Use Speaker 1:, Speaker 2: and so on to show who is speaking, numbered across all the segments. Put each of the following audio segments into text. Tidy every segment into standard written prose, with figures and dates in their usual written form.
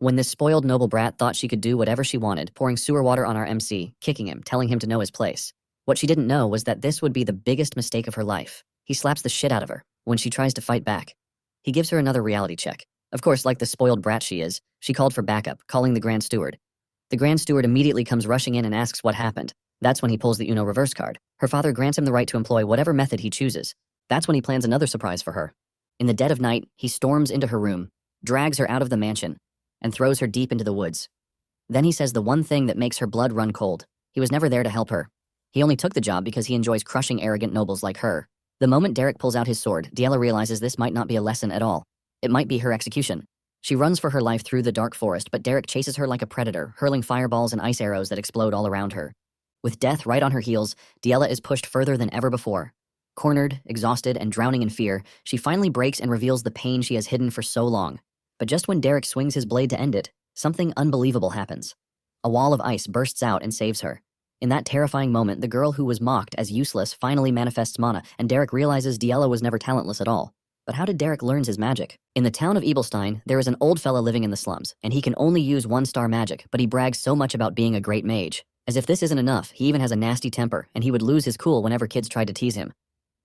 Speaker 1: When this spoiled noble brat thought she could do whatever she wanted, pouring sewer water on our MC, kicking him, telling him to know his place. What she didn't know was that this would be the biggest mistake of her life. He slaps the shit out of her when she tries to fight back. He gives her another reality check. Of course, like the spoiled brat she is, she called for backup, calling the Grand Steward. The Grand Steward immediately comes rushing in and asks what happened. That's when he pulls the Uno reverse card. Her father grants him the right to employ whatever method he chooses. That's when he plans another surprise for her. In the dead of night, he storms into her room, drags her out of the mansion, and throws her deep into the woods. Then he says the one thing that makes her blood run cold. He was never there to help her. He only took the job because he enjoys crushing arrogant nobles like her. The moment Derek pulls out his sword, Diella realizes this might not be a lesson at all. It might be her execution. She runs for her life through the dark forest, but Derek chases her like a predator, hurling fireballs and ice arrows that explode all around her. With death right on her heels, Diella is pushed further than ever before. Cornered, exhausted, and drowning in fear, she finally breaks and reveals the pain she has hidden for so long. But just when Derek swings his blade to end it, something unbelievable happens. A wall of ice bursts out and saves her. In that terrifying moment, the girl who was mocked as useless finally manifests mana, and Derek realizes Diella was never talentless at all. But how did Derek learn his magic? In the town of Ebelstein, there is an old fella living in the slums, and he can only use one-star magic, but he brags so much about being a great mage. As if this isn't enough, he even has a nasty temper, and he would lose his cool whenever kids tried to tease him.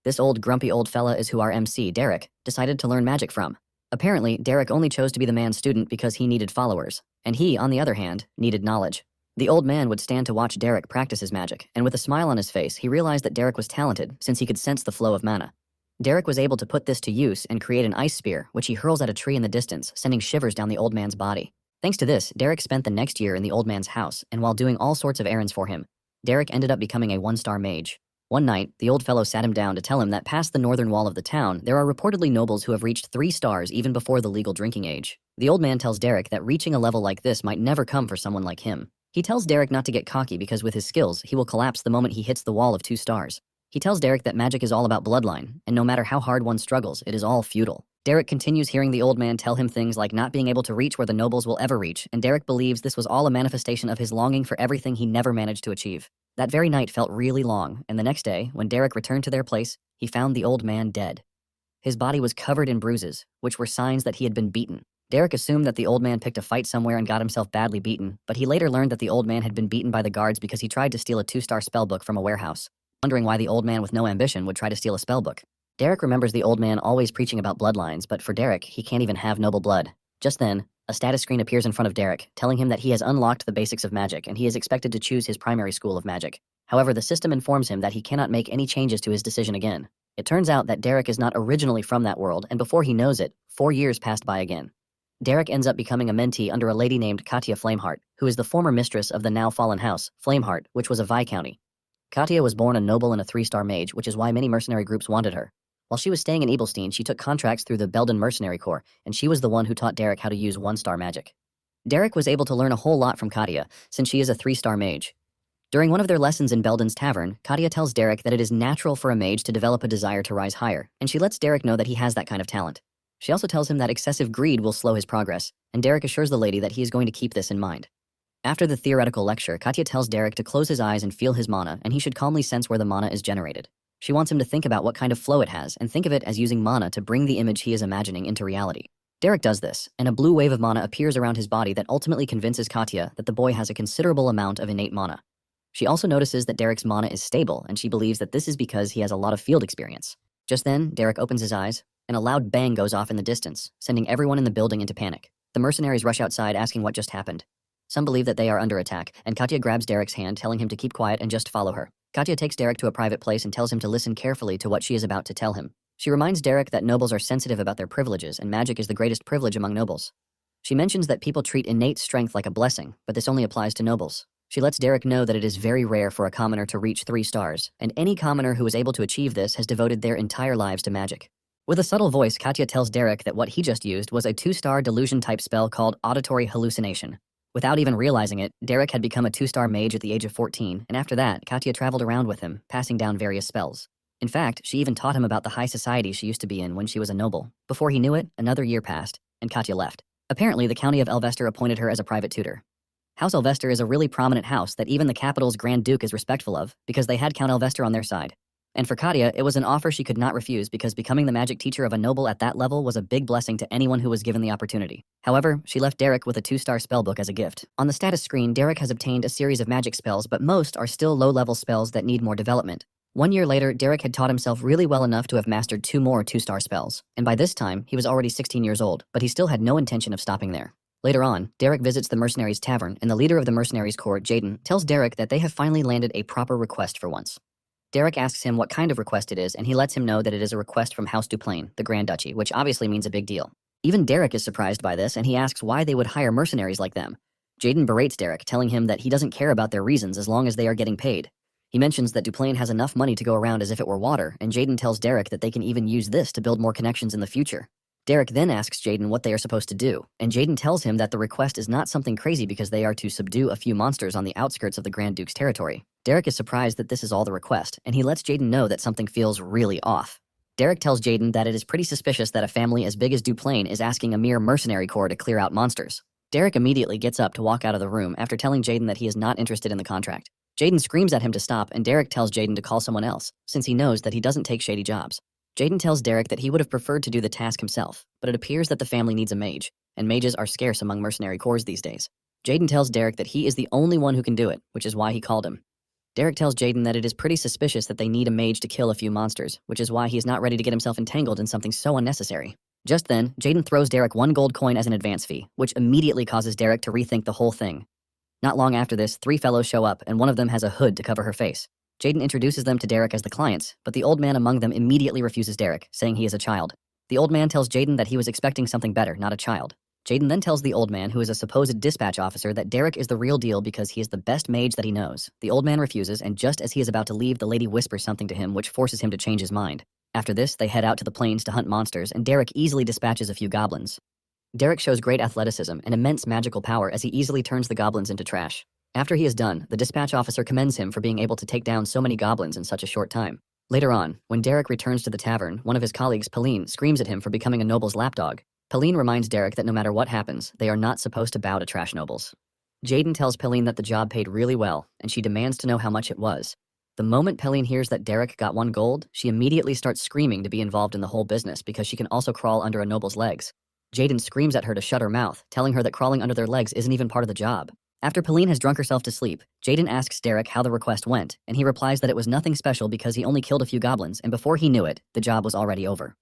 Speaker 1: This grumpy old fella is who our MC, Derek, decided to learn magic from. Apparently, Derek only chose to be the man's student because he needed followers, and he, on the other hand, needed knowledge. The old man would stand to watch Derek practice his magic, and with a smile on his face, he realized that Derek was talented since he could sense the flow of mana. Derek was able to put this to use and create an ice spear, which he hurls at a tree in the distance, sending shivers down the old man's body. Thanks to this, Derek spent the next year in the old man's house, and while doing all sorts of errands for him, Derek ended up becoming a one-star mage. One night, the old fellow sat him down to tell him that past the northern wall of the town, there are reportedly nobles who have reached 3 stars even before the legal drinking age. The old man tells Derek that reaching a level like this might never come for someone like him. He tells Derek not to get cocky because with his skills, he will collapse the moment he hits the wall of 2 stars. He tells Derek that magic is all about bloodline, and no matter how hard one struggles, it is all futile. Derek continues hearing the old man tell him things like not being able to reach where the nobles will ever reach, and Derek believes this was all a manifestation of his longing for everything he never managed to achieve. That very night felt really long, and the next day, when Derek returned to their place, he found the old man dead. His body was covered in bruises, which were signs that he had been beaten. Derek assumed that the old man picked a fight somewhere and got himself badly beaten, but he later learned that the old man had been beaten by the guards because he tried to steal a 2-star spellbook from a warehouse, wondering why the old man with no ambition would try to steal a spellbook. Derek remembers the old man always preaching about bloodlines, but for Derek, he can't even have noble blood. Just then, a status screen appears in front of Derek, telling him that he has unlocked the basics of magic and he is expected to choose his primary school of magic. However, the system informs him that he cannot make any changes to his decision again. It turns out that Derek is not originally from that world, and before he knows it, 4 years passed by again. Derek ends up becoming a mentee under a lady named Katya Flameheart, who is the former mistress of the now fallen house, Flameheart, which was a viscounty. Katya was born a noble and a 3-star mage, which is why many mercenary groups wanted her. While she was staying in Ebelstein, she took contracts through the Belden Mercenary Corps, and she was the one who taught Derek how to use 1-star magic. Derek was able to learn a whole lot from Katya, since she is a 3-star mage. During one of their lessons in Belden's tavern, Katya tells Derek that it is natural for a mage to develop a desire to rise higher, and she lets Derek know that he has that kind of talent. She also tells him that excessive greed will slow his progress, and Derek assures the lady that he is going to keep this in mind. After the theoretical lecture, Katya tells Derek to close his eyes and feel his mana, and he should calmly sense where the mana is generated. She wants him to think about what kind of flow it has, and think of it as using mana to bring the image he is imagining into reality. Derek does this, and a blue wave of mana appears around his body that ultimately convinces Katya that the boy has a considerable amount of innate mana. She also notices that Derek's mana is stable, and she believes that this is because he has a lot of field experience. Just then, Derek opens his eyes, and a loud bang goes off in the distance, sending everyone in the building into panic. The mercenaries rush outside asking what just happened. Some believe that they are under attack, and Katya grabs Derek's hand, telling him to keep quiet and just follow her. Katya takes Derek to a private place and tells him to listen carefully to what she is about to tell him. She reminds Derek that nobles are sensitive about their privileges, and magic is the greatest privilege among nobles. She mentions that people treat innate strength like a blessing, but this only applies to nobles. She lets Derek know that it is very rare for a commoner to reach 3 stars, and any commoner who is able to achieve this has devoted their entire lives to magic. With a subtle voice, Katya tells Derek that what he just used was a 2-star delusion-type spell called Auditory Hallucination. Without even realizing it, Derek had become a 2-star mage at the age of 14, and after that, Katya traveled around with him, passing down various spells. In fact, she even taught him about the high society she used to be in when she was a noble. Before he knew it, another year passed, and Katya left. Apparently, the county of Elvester appointed her as a private tutor. House Elvester is a really prominent house that even the capital's Grand Duke is respectful of, because they had Count Elvester on their side. And for Katia, it was an offer she could not refuse because becoming the magic teacher of a noble at that level was a big blessing to anyone who was given the opportunity. However, she left Derek with a 2-star spellbook as a gift. On the status screen, Derek has obtained a series of magic spells, but most are still low-level spells that need more development. 1 year later, Derek had taught himself really well enough to have mastered 2 more 2-star spells. And by this time, he was already 16 years old, but he still had no intention of stopping there. Later on, Derek visits the mercenaries' tavern, and the leader of the mercenaries' corps, Jaden, tells Derek that they have finally landed a proper request for once. Derek asks him what kind of request it is, and he lets him know that it is a request from House Duplain, the Grand Duchy, which obviously means a big deal. Even Derek is surprised by this, and he asks why they would hire mercenaries like them. Jaden berates Derek, telling him that he doesn't care about their reasons as long as they are getting paid. He mentions that Duplain has enough money to go around as if it were water, and Jaden tells Derek that they can even use this to build more connections in the future. Derek then asks Jaden what they are supposed to do, and Jaden tells him that the request is not something crazy because they are to subdue a few monsters on the outskirts of the Grand Duke's territory. Derek is surprised that this is all the request, and he lets Jaden know that something feels really off. Derek tells Jaden that it is pretty suspicious that a family as big as Duplain is asking a mere mercenary corps to clear out monsters. Derek immediately gets up to walk out of the room after telling Jaden that he is not interested in the contract. Jaden screams at him to stop, and Derek tells Jaden to call someone else, since he knows that he doesn't take shady jobs. Jaden tells Derek that he would have preferred to do the task himself, but it appears that the family needs a mage, and mages are scarce among mercenary corps these days. Jaden tells Derek that he is the only one who can do it, which is why he called him. Derek tells Jaden that it is pretty suspicious that they need a mage to kill a few monsters, which is why he is not ready to get himself entangled in something so unnecessary. Just then, Jaden throws Derek 1 gold coin as an advance fee, which immediately causes Derek to rethink the whole thing. Not long after this, 3 fellows show up, and one of them has a hood to cover her face. Jaden introduces them to Derek as the clients, but the old man among them immediately refuses Derek, saying he is a child. The old man tells Jaden that he was expecting something better, not a child. Jaden then tells the old man, who is a supposed dispatch officer, that Derek is the real deal because he is the best mage that he knows. The old man refuses, and just as he is about to leave, the lady whispers something to him which forces him to change his mind. After this, they head out to the plains to hunt monsters, and Derek easily dispatches a few goblins. Derek shows great athleticism and immense magical power as he easily turns the goblins into trash. After he is done, the dispatch officer commends him for being able to take down so many goblins in such a short time. Later on, when Derek returns to the tavern, one of his colleagues, Pauline, screams at him for becoming a noble's lapdog. Pauline reminds Derek that no matter what happens, they are not supposed to bow to trash nobles. Jaden tells Pauline that the job paid really well, and she demands to know how much it was. The moment Pauline hears that Derek got 1 gold, she immediately starts screaming to be involved in the whole business because she can also crawl under a noble's legs. Jaden screams at her to shut her mouth, telling her that crawling under their legs isn't even part of the job. After Pauline has drunk herself to sleep, Jaden asks Derek how the request went, and he replies that it was nothing special because he only killed a few goblins, and before he knew it, the job was already over.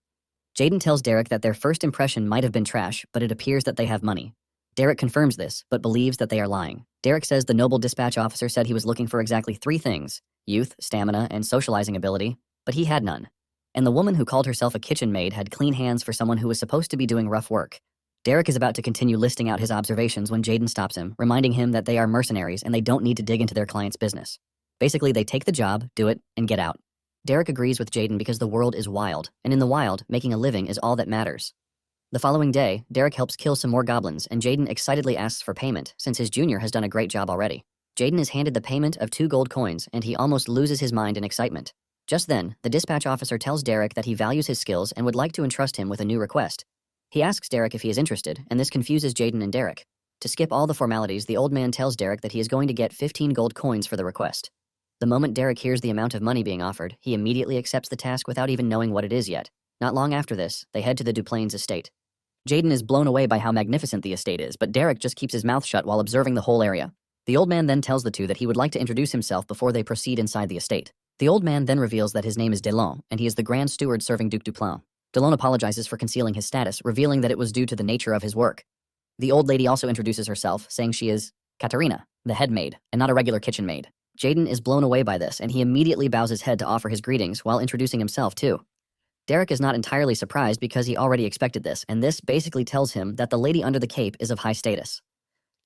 Speaker 1: Jaden tells Derek that their first impression might have been trash, but it appears that they have money. Derek confirms this, but believes that they are lying. Derek says the noble dispatch officer said he was looking for exactly 3 things: youth, stamina, and socializing ability, but he had none. And the woman who called herself a kitchen maid had clean hands for someone who was supposed to be doing rough work. Derek is about to continue listing out his observations when Jaden stops him, reminding him that they are mercenaries and they don't need to dig into their client's business. Basically, they take the job, do it, and get out. Derek agrees with Jaden because the world is wild, and in the wild, making a living is all that matters. The following day, Derek helps kill some more goblins, and Jaden excitedly asks for payment, since his junior has done a great job already. Jaden is handed the payment of 2 gold coins, and he almost loses his mind in excitement. Just then, the dispatch officer tells Derek that he values his skills and would like to entrust him with a new request. He asks Derek if he is interested, and this confuses Jaden and Derek. To skip all the formalities, the old man tells Derek that he is going to get 15 gold coins for the request. The moment Derek hears the amount of money being offered, he immediately accepts the task without even knowing what it is yet. Not long after this, they head to the Duplain's estate. Jaden is blown away by how magnificent the estate is, but Derek just keeps his mouth shut while observing the whole area. The old man then tells the two that he would like to introduce himself before they proceed inside the estate. The old man then reveals that his name is Diella, and he is the Grand Steward serving Duke Duplain. Diella apologizes for concealing his status, revealing that it was due to the nature of his work. The old lady also introduces herself, saying she is Katerina, the head maid, and not a regular kitchen maid. Jaden is blown away by this, and he immediately bows his head to offer his greetings while introducing himself too. Derek is not entirely surprised because he already expected this, and this basically tells him that the lady under the cape is of high status.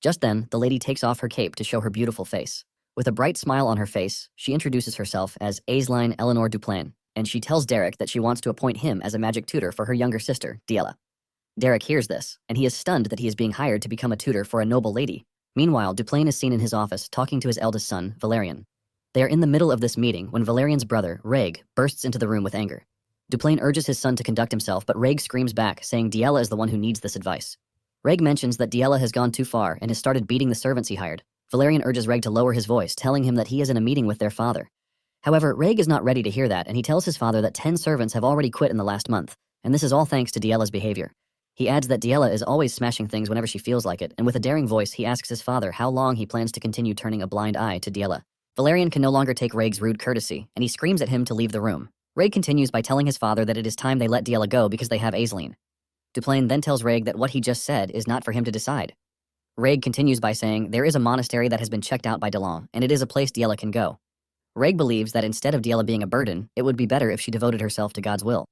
Speaker 1: Just then, the lady takes off her cape to show her beautiful face. With a bright smile on her face, she introduces herself as Aisline Eleanor Duplain, and she tells Derek that she wants to appoint him as a magic tutor for her younger sister, Diella. Derek hears this, and he is stunned that he is being hired to become a tutor for a noble lady. Meanwhile, Duplain is seen in his office talking to his eldest son, Valerian. They are in the middle of this meeting when Valerian's brother, Reg, bursts into the room with anger. Duplain urges his son to conduct himself, but Reg screams back, saying Diella is the one who needs this advice. Reg mentions that Diella has gone too far and has started beating the servants he hired. Valerian urges Reg to lower his voice, telling him that he is in a meeting with their father. However, Reg is not ready to hear that, and he tells his father that 10 servants have already quit in the last month, and this is all thanks to Diella's behavior. He adds that Diella is always smashing things whenever she feels like it, and with a daring voice, he asks his father how long he plans to continue turning a blind eye to Diella. Valerian can no longer take Reg's rude courtesy, and he screams at him to leave the room. Reg continues by telling his father that it is time they let Diella go because they have Aislinn. Duplain then tells Reg that what he just said is not for him to decide. Reg continues by saying there is a monastery that has been checked out by DeLong, and it is a place Diella can go. Reg believes that instead of Diella being a burden, it would be better if she devoted herself to God's will.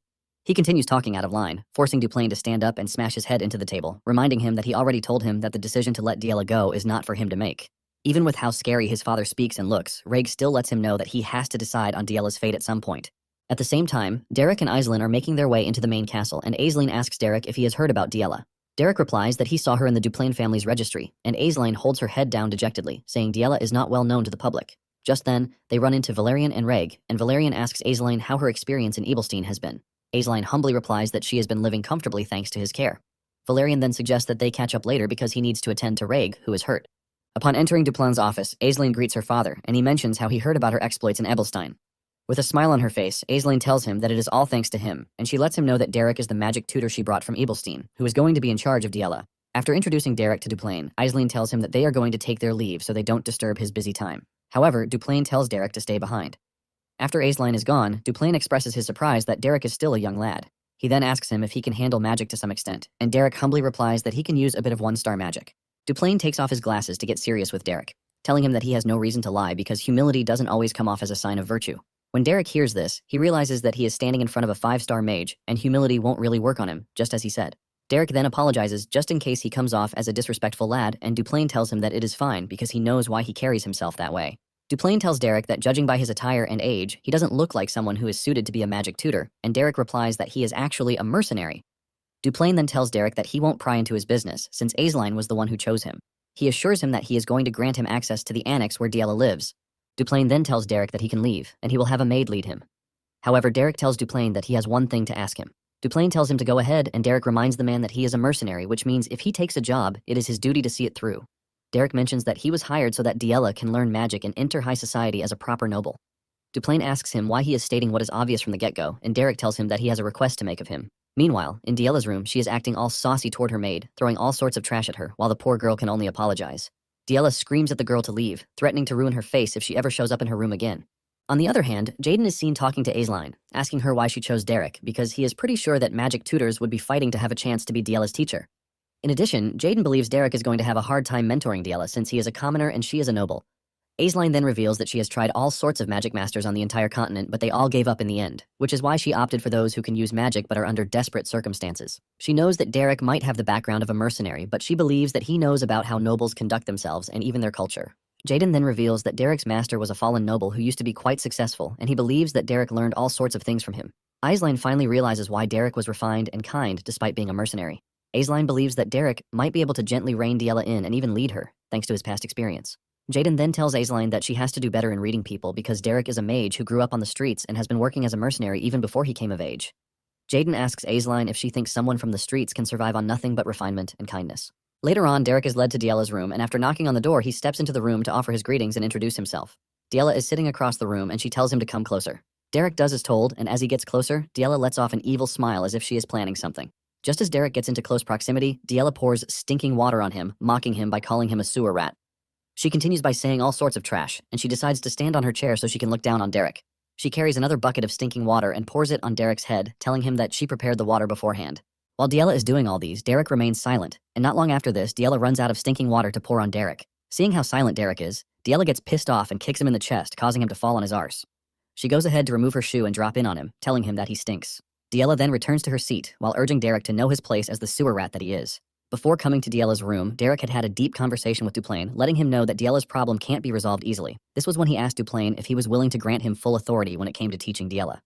Speaker 1: He continues talking out of line, forcing Duplain to stand up and smash his head into the table, reminding him that he already told him that the decision to let Diella go is not for him to make. Even with how scary his father speaks and looks, Reg still lets him know that he has to decide on Diella's fate at some point. At the same time, Derek and Aislinn are making their way into the main castle, and Aislinn asks Derek if he has heard about Diella. Derek replies that he saw her in the Duplain family's registry, and Aislinn holds her head down dejectedly, saying Diella is not well known to the public. Just then, they run into Valerian and Reg, and Valerian asks Aislinn how her experience in Ebelstein has been. Aislinn humbly replies that she has been living comfortably thanks to his care. Valerian then suggests that they catch up later because he needs to attend to Reg, who is hurt. Upon entering Duplain's office, Aislinn greets her father, and he mentions how he heard about her exploits in Ebelstein. With a smile on her face, Aislinn tells him that it is all thanks to him, and she lets him know that Derek is the magic tutor she brought from Ebelstein, who is going to be in charge of Diella. After introducing Derek to Duplain, Aislinn tells him that they are going to take their leave so they don't disturb his busy time. However, Duplain tells Derek to stay behind. After Aislinn is gone, Duplain expresses his surprise that Derek is still a young lad. He then asks him if he can handle magic to some extent, and Derek humbly replies that he can use a bit of one-star magic. Duplain takes off his glasses to get serious with Derek, telling him that he has no reason to lie because humility doesn't always come off as a sign of virtue. When Derek hears this, he realizes that he is standing in front of a 5-star mage, and humility won't really work on him, just as he said. Derek then apologizes just in case he comes off as a disrespectful lad, and Duplain tells him that it is fine because he knows why he carries himself that way. Duplain tells Derek that judging by his attire and age, he doesn't look like someone who is suited to be a magic tutor, and Derek replies that he is actually a mercenary. Duplain then tells Derek that he won't pry into his business, since Aislinn was the one who chose him. He assures him that he is going to grant him access to the annex where Diella lives. Duplain then tells Derek that he can leave, and he will have a maid lead him. However, Derek tells Duplain that he has one thing to ask him. Duplain tells him to go ahead, and Derek reminds the man that he is a mercenary, which means if he takes a job, it is his duty to see it through. Derek mentions that he was hired so that Diella can learn magic and enter high society as a proper noble. Duplain asks him why he is stating what is obvious from the get-go, and Derek tells him that he has a request to make of him. Meanwhile, in Diella's room, she is acting all saucy toward her maid, throwing all sorts of trash at her, while the poor girl can only apologize. Diella screams at the girl to leave, threatening to ruin her face if she ever shows up in her room again. On the other hand, Jaden is seen talking to Aislinn, asking her why she chose Derek, because he is pretty sure that magic tutors would be fighting to have a chance to be Diella's teacher. In addition, Jaden believes Derek is going to have a hard time mentoring Diella since he is a commoner and she is a noble. Aislinn then reveals that she has tried all sorts of magic masters on the entire continent, but they all gave up in the end, which is why she opted for those who can use magic but are under desperate circumstances. She knows that Derek might have the background of a mercenary, but she believes that he knows about how nobles conduct themselves and even their culture. Jaden then reveals that Derek's master was a fallen noble who used to be quite successful, and he believes that Derek learned all sorts of things from him. Aislinn finally realizes why Derek was refined and kind despite being a mercenary. Aislinn believes that Derek might be able to gently rein Diella in and even lead her, thanks to his past experience. Jaden then tells Aislinn that she has to do better in reading people because Derek is a mage who grew up on the streets and has been working as a mercenary even before he came of age. Jaden asks Aislinn if she thinks someone from the streets can survive on nothing but refinement and kindness. Later on, Derek is led to Diella's room, and after knocking on the door, he steps into the room to offer his greetings and introduce himself. Diella is sitting across the room, and she tells him to come closer. Derek does as told, and as he gets closer, Diella lets off an evil smile as if she is planning something. Just as Derek gets into close proximity, Diella pours stinking water on him, mocking him by calling him a sewer rat. She continues by saying all sorts of trash, and she decides to stand on her chair so she can look down on Derek. She carries another bucket of stinking water and pours it on Derek's head, telling him that she prepared the water beforehand. While Diella is doing all these, Derek remains silent, and not long after this, Diella runs out of stinking water to pour on Derek. Seeing how silent Derek is, Diella gets pissed off and kicks him in the chest, causing him to fall on his arse. She goes ahead to remove her shoe and drop in on him, telling him that he stinks. Diella then returns to her seat, while urging Derek to know his place as the sewer rat that he is. Before coming to Diella's room, Derek had a deep conversation with Duplain, letting him know that Diella's problem can't be resolved easily. This was when he asked Duplain if he was willing to grant him full authority when it came to teaching Diella.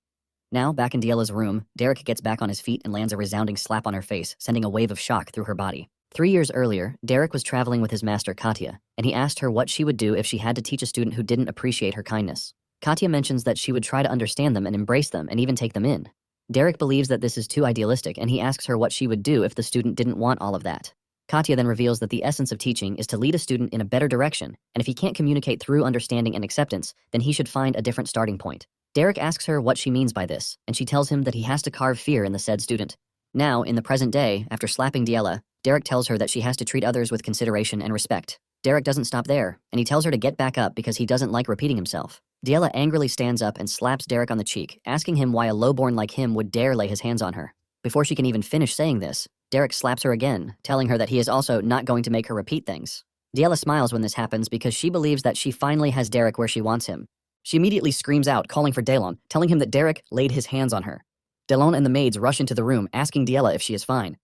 Speaker 1: Now, back in Diella's room, Derek gets back on his feet and lands a resounding slap on her face, sending a wave of shock through her body. 3 years earlier, Derek was traveling with his master Katya, and he asked her what she would do if she had to teach a student who didn't appreciate her kindness. Katya mentions that she would try to understand them and embrace them and even take them in. Derek believes that this is too idealistic, and he asks her what she would do if the student didn't want all of that. Katya then reveals that the essence of teaching is to lead a student in a better direction, and if he can't communicate through understanding and acceptance, then he should find a different starting point. Derek asks her what she means by this, and she tells him that he has to carve fear in the said student. Now, in the present day, after slapping Diella, Derek tells her that she has to treat others with consideration and respect. Derek doesn't stop there, and he tells her to get back up because he doesn't like repeating himself. Diella angrily stands up and slaps Derek on the cheek, asking him why a lowborn like him would dare lay his hands on her. Before she can even finish saying this, Derek slaps her again, telling her that he is also not going to make her repeat things. Diella smiles when this happens because she believes that she finally has Derek where she wants him. She immediately screams out, calling for Delon, telling him that Derek laid his hands on her. Delon and the maids rush into the room, asking Diella if she is fine.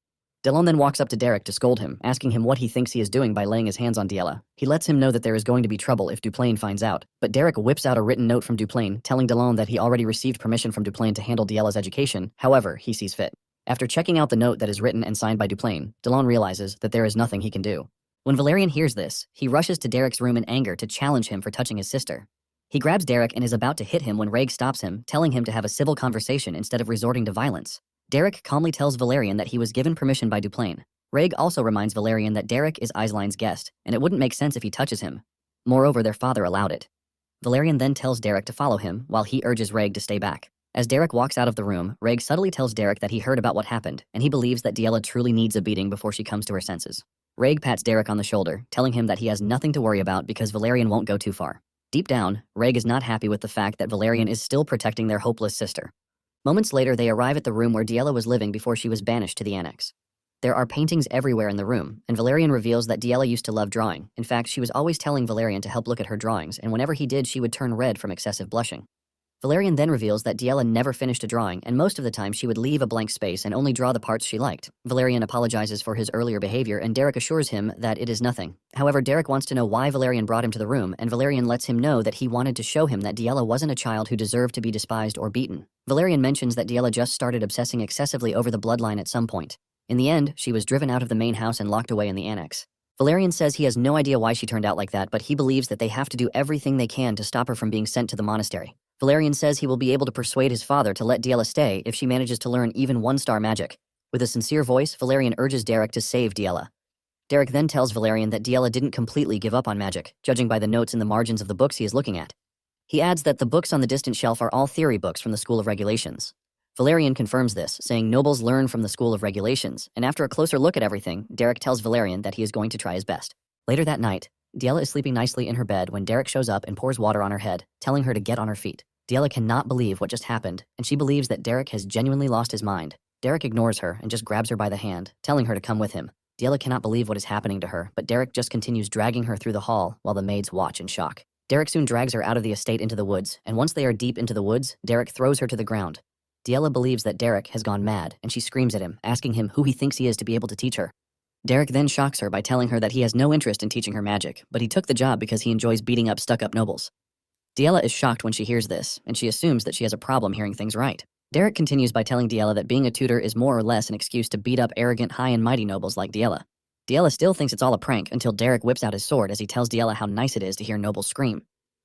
Speaker 1: Delon then walks up to Derek to scold him, asking him what he thinks he is doing by laying his hands on Diella. He lets him know that there is going to be trouble if Duplain finds out, but Derek whips out a written note from Duplain, telling Delon that he already received permission from Duplain to handle Diella's education, however he sees fit. After checking out the note that is written and signed by Duplain, Delon realizes that there is nothing he can do. When Valerian hears this, he rushes to Derek's room in anger to challenge him for touching his sister. He grabs Derek and is about to hit him when Reg stops him, telling him to have a civil conversation instead of resorting to violence. Derek calmly tells Valerian that he was given permission by Duplain. Reg also reminds Valerian that Derek is Eiseline's guest, and it wouldn't make sense if he touches him. Moreover, their father allowed it. Valerian then tells Derek to follow him, while he urges Reg to stay back. As Derek walks out of the room, Reg subtly tells Derek that he heard about what happened, and he believes that Diella truly needs a beating before she comes to her senses. Reg pats Derek on the shoulder, telling him that he has nothing to worry about because Valerian won't go too far. Deep down, Reg is not happy with the fact that Valerian is still protecting their hopeless sister. Moments later, they arrive at the room where Diella was living before she was banished to the annex. There are paintings everywhere in the room, and Valerian reveals that Diella used to love drawing. In fact, she was always telling Valerian to help look at her drawings, and whenever he did, she would turn red from excessive blushing. Valerian then reveals that Diella never finished a drawing, and most of the time she would leave a blank space and only draw the parts she liked. Valerian apologizes for his earlier behavior, and Derek assures him that it is nothing. However, Derek wants to know why Valerian brought him to the room, and Valerian lets him know that he wanted to show him that Diella wasn't a child who deserved to be despised or beaten. Valerian mentions that Diella just started obsessing excessively over the bloodline at some point. In the end, she was driven out of the main house and locked away in the annex. Valerian says he has no idea why she turned out like that, but he believes that they have to do everything they can to stop her from being sent to the monastery. Valerian says he will be able to persuade his father to let Diella stay if she manages to learn even one-star magic. With a sincere voice, Valerian urges Derek to save Diella. Derek then tells Valerian that Diella didn't completely give up on magic, judging by the notes in the margins of the books he is looking at. He adds that the books on the distant shelf are all theory books from the School of Regulations. Valerian confirms this, saying nobles learn from the School of Regulations, and after a closer look at everything, Derek tells Valerian that he is going to try his best. Later that night, Diella is sleeping nicely in her bed when Derek shows up and pours water on her head, telling her to get on her feet. Diella cannot believe what just happened, and she believes that Derek has genuinely lost his mind. Derek ignores her and just grabs her by the hand, telling her to come with him. Diella cannot believe what is happening to her, but Derek just continues dragging her through the hall while the maids watch in shock. Derek soon drags her out of the estate into the woods, and once they are deep into the woods, Derek throws her to the ground. Diella believes that Derek has gone mad, and she screams at him, asking him who he thinks he is to be able to teach her. Derek then shocks her by telling her that he has no interest in teaching her magic, but he took the job because he enjoys beating up stuck-up nobles. Diella is shocked when she hears this, and she assumes that she has a problem hearing things right. Derek continues by telling Diella that being a tutor is more or less an excuse to beat up arrogant, high and mighty nobles like Diella. Diella still thinks it's all a prank until Derek whips out his sword as he tells Diella how nice it is to hear nobles scream.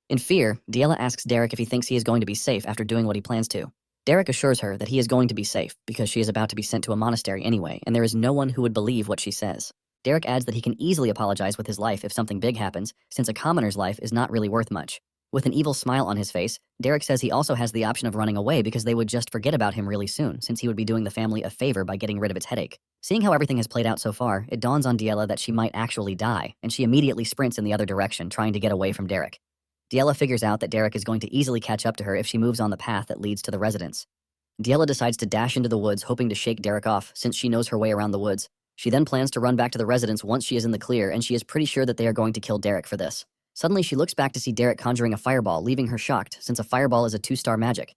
Speaker 1: In fear, Diella asks Derek if he thinks he is going to be safe after doing what he plans to. Derek assures her that he is going to be safe because she is about to be sent to a monastery anyway, and there is no one who would believe what she says. Derek adds that he can easily apologize with his life if something big happens, since a commoner's life is not really worth much. With an evil smile on his face, Derek says he also has the option of running away because they would just forget about him really soon, since he would be doing the family a favor by getting rid of its headache. Seeing how everything has played out so far, it dawns on Diella that she might actually die, and she immediately sprints in the other direction, trying to get away from Derek. Diella figures out that Derek is going to easily catch up to her if she moves on the path that leads to the residence. Diella decides to dash into the woods, hoping to shake Derek off, since she knows her way around the woods. She then plans to run back to the residence once she is in the clear, and she is pretty sure that they are going to kill Derek for this. Suddenly, she looks back to see Derek conjuring a fireball, leaving her shocked, since a fireball is a 2-star magic.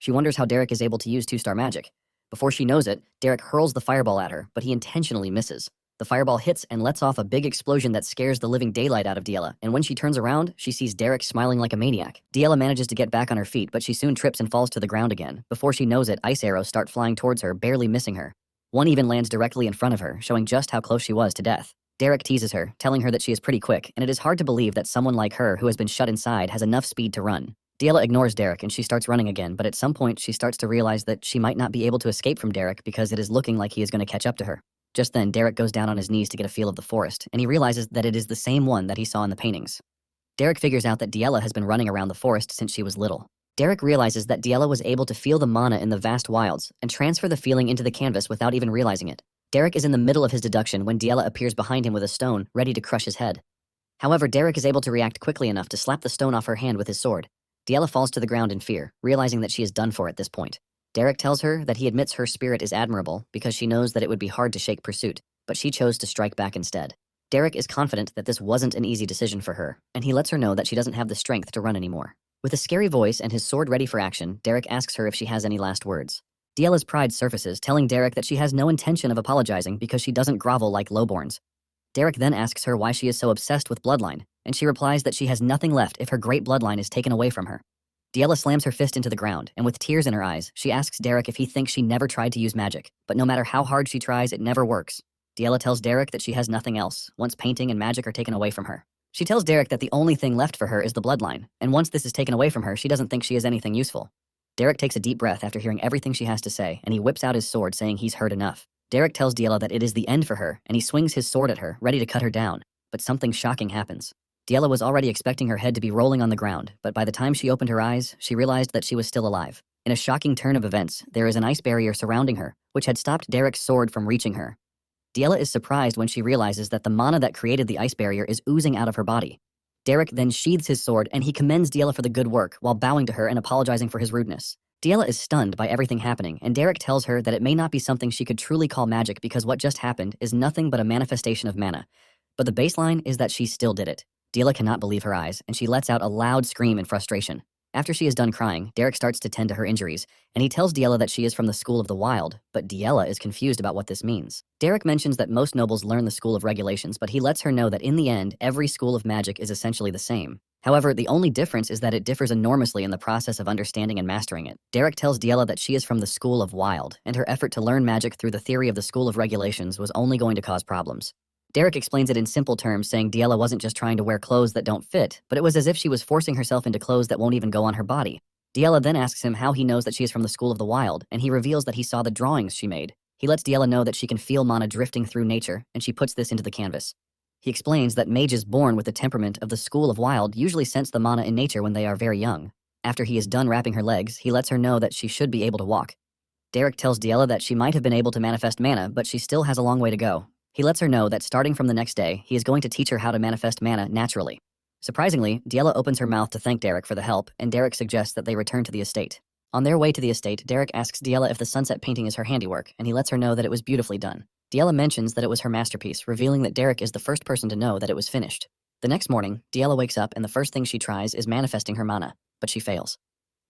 Speaker 1: She wonders how Derek is able to use 2-star magic. Before she knows it, Derek hurls the fireball at her, but he intentionally misses. The fireball hits and lets off a big explosion that scares the living daylight out of Diella, and when she turns around, she sees Derek smiling like a maniac. Diella manages to get back on her feet, but she soon trips and falls to the ground again. Before she knows it, ice arrows start flying towards her, barely missing her. One even lands directly in front of her, showing just how close she was to death. Derek teases her, telling her that she is pretty quick, and it is hard to believe that someone like her who has been shut inside has enough speed to run. Diella ignores Derek and she starts running again, but at some point she starts to realize that she might not be able to escape from Derek because it is looking like he is going to catch up to her. Just then, Derek goes down on his knees to get a feel of the forest, and he realizes that it is the same one that he saw in the paintings. Derek figures out that Diella has been running around the forest since she was little. Derek realizes that Diella was able to feel the mana in the vast wilds and transfer the feeling into the canvas without even realizing it. Derek is in the middle of his deduction when Diella appears behind him with a stone, ready to crush his head. However, Derek is able to react quickly enough to slap the stone off her hand with his sword. Diella falls to the ground in fear, realizing that she is done for at this point. Derek tells her that he admits her spirit is admirable because she knows that it would be hard to shake pursuit, but she chose to strike back instead. Derek is confident that this wasn't an easy decision for her, and he lets her know that she doesn't have the strength to run anymore. With a scary voice and his sword ready for action, Derek asks her if she has any last words. Diella's pride surfaces, telling Derek that she has no intention of apologizing because she doesn't grovel like lowborns. Derek then asks her why she is so obsessed with bloodline, and she replies that she has nothing left if her great bloodline is taken away from her. Diella slams her fist into the ground, and with tears in her eyes, she asks Derek if he thinks she never tried to use magic, but no matter how hard she tries, it never works. Diella tells Derek that she has nothing else, once painting and magic are taken away from her. She tells Derek that the only thing left for her is the bloodline, and once this is taken away from her, she doesn't think she is anything useful. Derek takes a deep breath after hearing everything she has to say, and he whips out his sword, saying he's heard enough. Derek tells Diella that it is the end for her, and he swings his sword at her, ready to cut her down, but something shocking happens. Diella was already expecting her head to be rolling on the ground, but by the time she opened her eyes, she realized that she was still alive. In a shocking turn of events, there is an ice barrier surrounding her, which had stopped Derek's sword from reaching her. Diella is surprised when she realizes that the mana that created the ice barrier is oozing out of her body. Derek then sheathes his sword, and he commends Diella for the good work while bowing to her and apologizing for his rudeness. Diella is stunned by everything happening, and Derek tells her that it may not be something she could truly call magic because what just happened is nothing but a manifestation of mana. But the baseline is that she still did it. Diella cannot believe her eyes, and she lets out a loud scream in frustration. After she is done crying, Derek starts to tend to her injuries, and he tells Diella that she is from the School of the Wild, but Diella is confused about what this means. Derek mentions that most nobles learn the School of Regulations, but he lets her know that in the end, every school of magic is essentially the same. However, the only difference is that it differs enormously in the process of understanding and mastering it. Derek tells Diella that she is from the School of Wild, and her effort to learn magic through the theory of the School of Regulations was only going to cause problems. Derek explains it in simple terms, saying Diella wasn't just trying to wear clothes that don't fit, but it was as if she was forcing herself into clothes that won't even go on her body. Diella then asks him how he knows that she is from the School of the Wild, and he reveals that he saw the drawings she made. He lets Diella know that she can feel mana drifting through nature, and she puts this into the canvas. He explains that mages born with the temperament of the School of Wild usually sense the mana in nature when they are very young. After he is done wrapping her legs, he lets her know that she should be able to walk. Derek tells Diella that she might have been able to manifest mana, but she still has a long way to go. He lets her know that starting from the next day, he is going to teach her how to manifest mana naturally. Surprisingly, Diella opens her mouth to thank Derek for the help, and Derek suggests that they return to the estate. On their way to the estate, Derek asks Diella if the sunset painting is her handiwork, and he lets her know that it was beautifully done. Diella mentions that it was her masterpiece, revealing that Derek is the first person to know that it was finished. The next morning, Diella wakes up, and the first thing she tries is manifesting her mana, but she fails.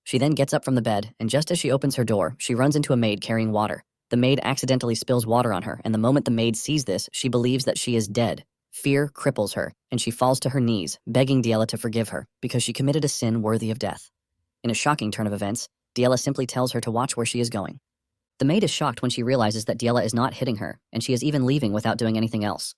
Speaker 1: She then gets up from the bed, and just as she opens her door, she runs into a maid carrying water. The maid accidentally spills water on her, and the moment the maid sees this, she believes that she is dead. Fear cripples her, and she falls to her knees, begging Diella to forgive her, because she committed a sin worthy of death. In a shocking turn of events, Diella simply tells her to watch where she is going. The maid is shocked when she realizes that Diella is not hitting her, and she is even leaving without doing anything else.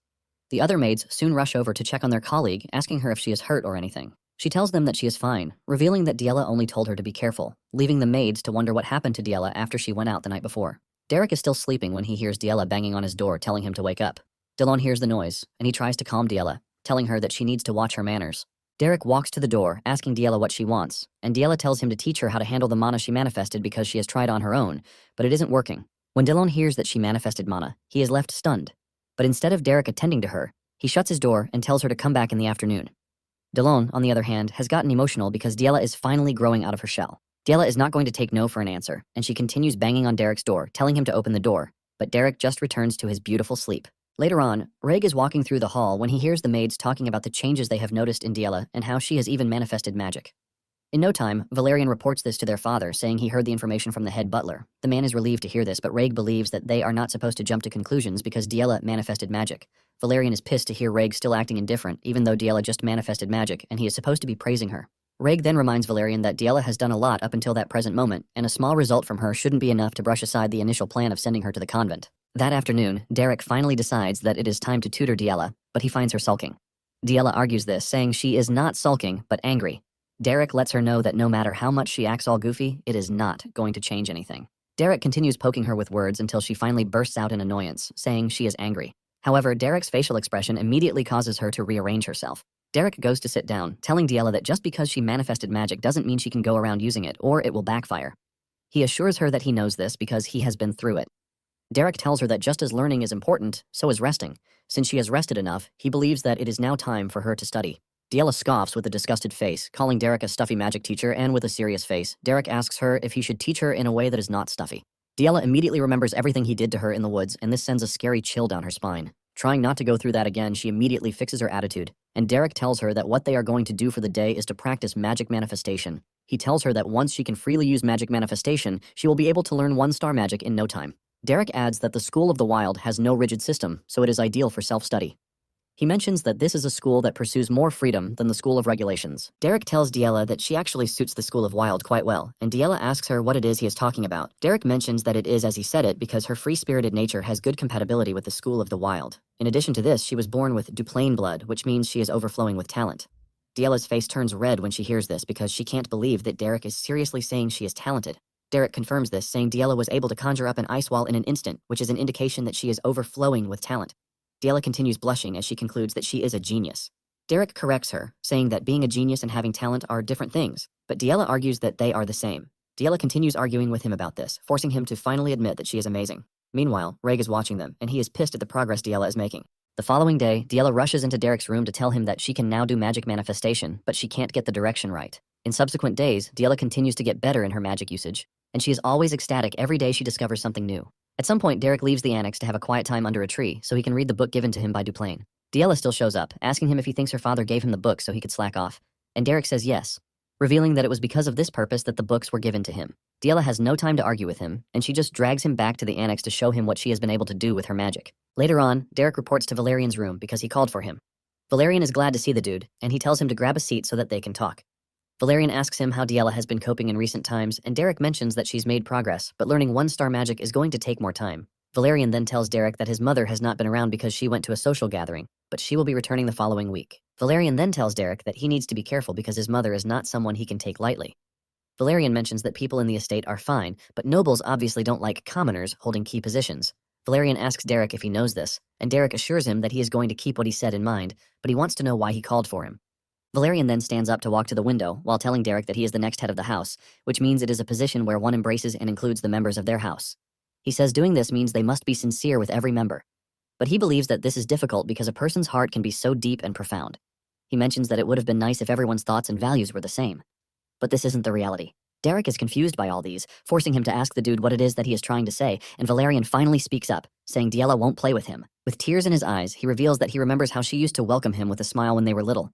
Speaker 1: The other maids soon rush over to check on their colleague, asking her if she is hurt or anything. She tells them that she is fine, revealing that Diella only told her to be careful, leaving the maids to wonder what happened to Diella after she went out the night before. Derek is still sleeping when he hears Diella banging on his door, telling him to wake up. Delon hears the noise, and he tries to calm Diella, telling her that she needs to watch her manners. Derek walks to the door, asking Diella what she wants, and Diella tells him to teach her how to handle the mana she manifested because she has tried on her own, but it isn't working. When Delon hears that she manifested mana, he is left stunned. But instead of Derek attending to her, he shuts his door and tells her to come back in the afternoon. Delon, on the other hand, has gotten emotional because Diella is finally growing out of her shell. Diella is not going to take no for an answer, and she continues banging on Derek's door, telling him to open the door, but Derek just returns to his beautiful sleep. Later on, Reg is walking through the hall when he hears the maids talking about the changes they have noticed in Diella and how she has even manifested magic. In no time, Valerian reports this to their father, saying he heard the information from the head butler. The man is relieved to hear this, but Reg believes that they are not supposed to jump to conclusions because Diella manifested magic. Valerian is pissed to hear Reg still acting indifferent, even though Diella just manifested magic, and he is supposed to be praising her. Reg then reminds Valerian that Diella has done a lot up until that present moment, and a small result from her shouldn't be enough to brush aside the initial plan of sending her to the convent. That afternoon, Derek finally decides that it is time to tutor Diella, but he finds her sulking. Diella argues this, saying she is not sulking, but angry. Derek lets her know that no matter how much she acts all goofy, it is not going to change anything. Derek continues poking her with words until she finally bursts out in annoyance, saying she is angry. However, Derek's facial expression immediately causes her to rearrange herself. Derek goes to sit down, telling Diella that just because she manifested magic doesn't mean she can go around using it, or it will backfire. He assures her that he knows this because he has been through it. Derek tells her that just as learning is important, so is resting. Since she has rested enough, he believes that it is now time for her to study. Diella scoffs with a disgusted face, calling Derek a stuffy magic teacher, and with a serious face, Derek asks her if he should teach her in a way that is not stuffy. Diella immediately remembers everything he did to her in the woods, and this sends a scary chill down her spine. Trying not to go through that again, she immediately fixes her attitude, and Derek tells her that what they are going to do for the day is to practice magic manifestation. He tells her that once she can freely use magic manifestation, she will be able to learn one-star magic in no time. Derek adds that the School of the Wild has no rigid system, so it is ideal for self-study. He mentions that this is a school that pursues more freedom than the School of Regulations. Derek tells Diella that she actually suits the School of Wild quite well, and Diella asks her what it is he is talking about. Derek mentions that it is as he said it because her free-spirited nature has good compatibility with the School of the Wild. In addition to this, she was born with Duplain blood, which means she is overflowing with talent. Diella's face turns red when she hears this because she can't believe that Derek is seriously saying she is talented. Derek confirms this, saying Diella was able to conjure up an ice wall in an instant, which is an indication that she is overflowing with talent. Diella continues blushing as she concludes that she is a genius. Derek corrects her, saying that being a genius and having talent are different things, but Diella argues that they are the same. Diella continues arguing with him about this, forcing him to finally admit that she is amazing. Meanwhile, Reg is watching them, and he is pissed at the progress Diella is making. The following day, Diella rushes into Derek's room to tell him that she can now do magic manifestation, but she can't get the direction right. In subsequent days, Diella continues to get better in her magic usage, and she is always ecstatic every day she discovers something new. At some point, Derek leaves the annex to have a quiet time under a tree so he can read the book given to him by Duplain. Diella still shows up, asking him if he thinks her father gave him the book so he could slack off, and Derek says yes, revealing that it was because of this purpose that the books were given to him. Diella has no time to argue with him, and she just drags him back to the annex to show him what she has been able to do with her magic. Later on, Derek reports to Valerian's room because he called for him. Valerian is glad to see the dude, and he tells him to grab a seat so that they can talk. Valerian asks him how Diella has been coping in recent times, and Derek mentions that she's made progress, but learning one-star magic is going to take more time. Valerian then tells Derek that his mother has not been around because she went to a social gathering, but she will be returning the following week. Valerian then tells Derek that he needs to be careful because his mother is not someone he can take lightly. Valerian mentions that people in the estate are fine, but nobles obviously don't like commoners holding key positions. Valerian asks Derek if he knows this, and Derek assures him that he is going to keep what he said in mind, but he wants to know why he called for him. Valerian then stands up to walk to the window while telling Derek that he is the next head of the house, which means it is a position where one embraces and includes the members of their house. He says doing this means they must be sincere with every member. But he believes that this is difficult because a person's heart can be so deep and profound. He mentions that it would have been nice if everyone's thoughts and values were the same. But this isn't the reality. Derek is confused by all these, forcing him to ask the dude what it is that he is trying to say, and Valerian finally speaks up, saying Diella won't play with him. With tears in his eyes, he reveals that he remembers how she used to welcome him with a smile when they were little,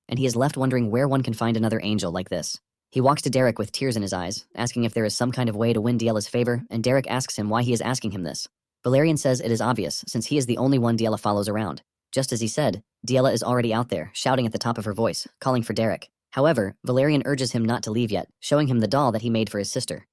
Speaker 1: and he is left wondering where one can find another angel like this. He walks to Derek with tears in his eyes, asking if there is some kind of way to win Diella's favor, and Derek asks him why he is asking him this. Valerian says it is obvious, since he is the only one Diella follows around. Just as he said, Diella is already out there, shouting at the top of her voice, calling for Derek. However, Valerian urges him not to leave yet, showing him the doll that he made for his sister.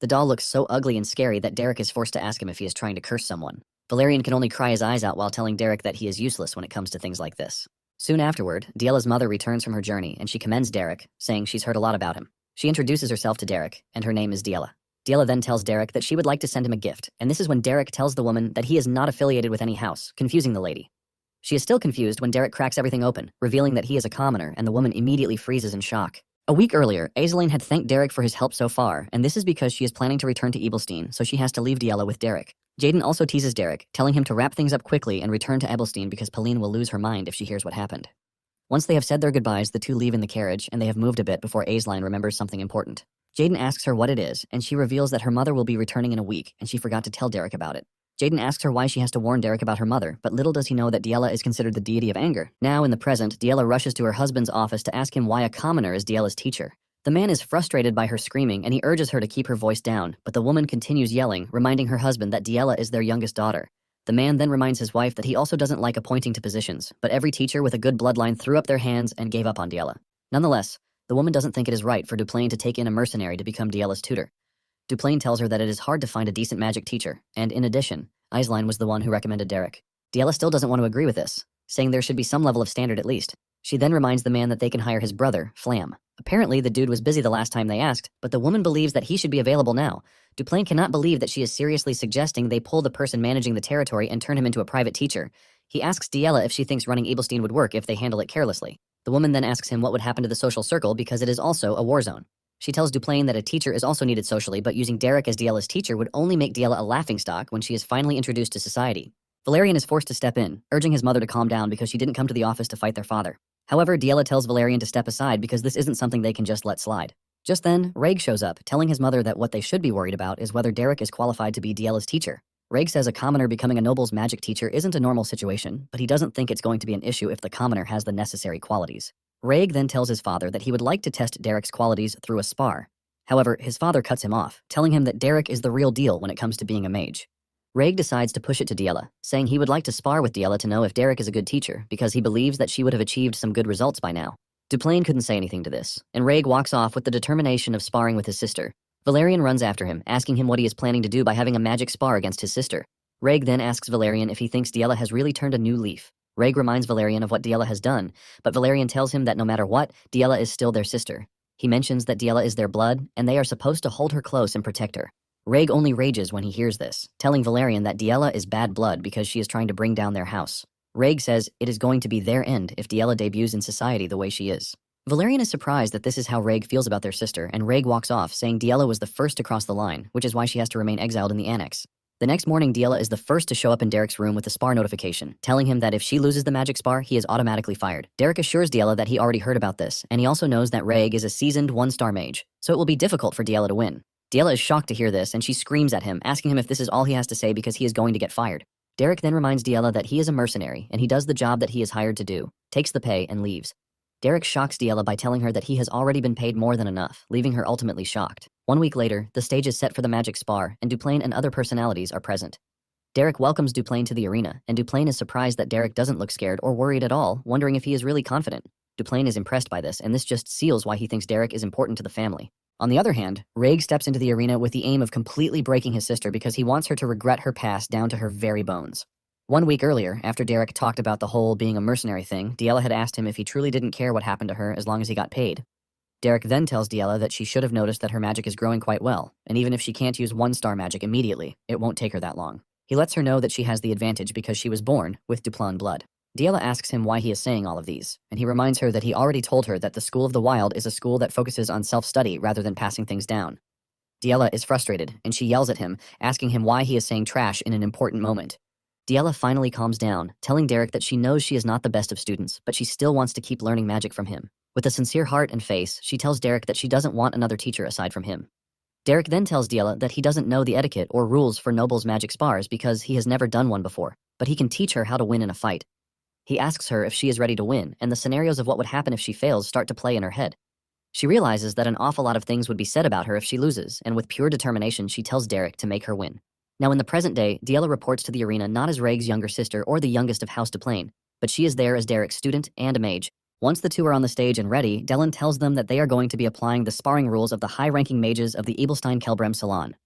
Speaker 1: The doll looks so ugly and scary that Derek is forced to ask him if he is trying to curse someone. Valerian can only cry his eyes out while telling Derek that he is useless when it comes to things like this. Soon afterward, Diella's mother returns from her journey, and she commends Derek, saying she's heard a lot about him. She introduces herself to Derek, and her name is Diella. Diella then tells Derek that she would like to send him a gift, and this is when Derek tells the woman that he is not affiliated with any house, confusing the lady. She is still confused when Derek cracks everything open, revealing that he is a commoner, and the woman immediately freezes in shock. A week earlier, Aislinn had thanked Derek for his help so far, and this is because she is planning to return to Ebelstein, so she has to leave Diella with Derek. Jaden also teases Derek, telling him to wrap things up quickly and return to Ebelstein because Pauline will lose her mind if she hears what happened. Once they have said their goodbyes, the two leave in the carriage, and they have moved a bit before Aislinn remembers something important. Jaden asks her what it is, and she reveals that her mother will be returning in a week, and she forgot to tell Derek about it. Jaden asks her why she has to warn Derek about her mother, but little does he know that Diella is considered the deity of anger. Now, in the present, Diella rushes to her husband's office to ask him why a commoner is Diella's teacher. The man is frustrated by her screaming, and he urges her to keep her voice down, but the woman continues yelling, reminding her husband that Diella is their youngest daughter. The man then reminds his wife that he also doesn't like appointing to positions, but every teacher with a good bloodline threw up their hands and gave up on Diella. Nonetheless, the woman doesn't think it is right for Duplain to take in a mercenary to become Diella's tutor. Duplain tells her that it is hard to find a decent magic teacher, and in addition, Aislinn was the one who recommended Derek. Diella still doesn't want to agree with this, saying there should be some level of standard at least. She then reminds the man that they can hire his brother, Flam. Apparently, the dude was busy the last time they asked, but the woman believes that he should be available now. Duplain cannot believe that she is seriously suggesting they pull the person managing the territory and turn him into a private teacher. He asks Diella if she thinks running Ebelstein would work if they handle it carelessly. The woman then asks him what would happen to the social circle because it is also a war zone. She tells Duplain that a teacher is also needed socially, but using Derek as Diella's teacher would only make Diella a laughingstock when she is finally introduced to society. Valerian is forced to step in, urging his mother to calm down because she didn't come to the office to fight their father. However, Diella tells Valerian to step aside because this isn't something they can just let slide. Just then, Reg shows up, telling his mother that what they should be worried about is whether Derek is qualified to be Diella's teacher. Reg says a commoner becoming a noble's magic teacher isn't a normal situation, but he doesn't think it's going to be an issue if the commoner has the necessary qualities. Reg then tells his father that he would like to test Derek's qualities through a spar. However, his father cuts him off, telling him that Derek is the real deal when it comes to being a mage. Reg decides to push it to Diella, saying he would like to spar with Diella to know if Derek is a good teacher because he believes that she would have achieved some good results by now. Duplain couldn't say anything to this, and Reg walks off with the determination of sparring with his sister. Valerian runs after him, asking him what he is planning to do by having a magic spar against his sister. Reg then asks Valerian if he thinks Diella has really turned a new leaf. Reg reminds Valerian of what Diella has done, but Valerian tells him that no matter what, Diella is still their sister. He mentions that Diella is their blood, and they are supposed to hold her close and protect her. Reg only rages when he hears this, telling Valerian that Diella is bad blood because she is trying to bring down their house. Reg says it is going to be their end if Diella debuts in society the way she is. Valerian is surprised that this is how Reg feels about their sister, and Reg walks off, saying Diella was the first to cross the line, which is why she has to remain exiled in the annex. The next morning, Diella is the first to show up in Derek's room with a spar notification, telling him that if she loses the magic spar, he is automatically fired. Derek assures Diella that he already heard about this, and he also knows that Reg is a seasoned one-star mage, so it will be difficult for Diella to win. Diella is shocked to hear this, and she screams at him, asking him if this is all he has to say because he is going to get fired. Derek then reminds Diella that he is a mercenary, and he does the job that he is hired to do, takes the pay, and leaves. Derek shocks Diella by telling her that he has already been paid more than enough, leaving her ultimately shocked. 1 week later, the stage is set for the magic spar, and Duplain and other personalities are present. Derek welcomes Duplain to the arena, and Duplain is surprised that Derek doesn't look scared or worried at all, wondering if he is really confident. Duplain is impressed by this, and this just seals why he thinks Derek is important to the family. On the other hand, Reg steps into the arena with the aim of completely breaking his sister because he wants her to regret her past down to her very bones. 1 week earlier, after Derek talked about the whole being a mercenary thing, Diella had asked him if he truly didn't care what happened to her as long as he got paid. Derek then tells Diella that she should have noticed that her magic is growing quite well, and even if she can't use one-star magic immediately, it won't take her that long. He lets her know that she has the advantage because she was born with Duplain blood. Diella asks him why he is saying all of these, and he reminds her that he already told her that the School of the Wild is a school that focuses on self-study rather than passing things down. Diella is frustrated, and she yells at him, asking him why he is saying trash in an important moment. Diella finally calms down, telling Derek that she knows she is not the best of students, but she still wants to keep learning magic from him. With a sincere heart and face, she tells Derek that she doesn't want another teacher aside from him. Derek then tells Diella that he doesn't know the etiquette or rules for nobles' magic spars because he has never done one before, but he can teach her how to win in a fight. He asks her if she is ready to win, and the scenarios of what would happen if she fails start to play in her head. She realizes that an awful lot of things would be said about her if she loses, and with pure determination she tells Derek to make her win. Now in the present day, Diella reports to the arena not as Reg's younger sister or the youngest of House Duplain, but she is there as Derek's student and a mage. Once the two are on the stage and ready, Dellen tells them that they are going to be applying the sparring rules of the high-ranking mages of the Ebelstein-Kelbrem Salon.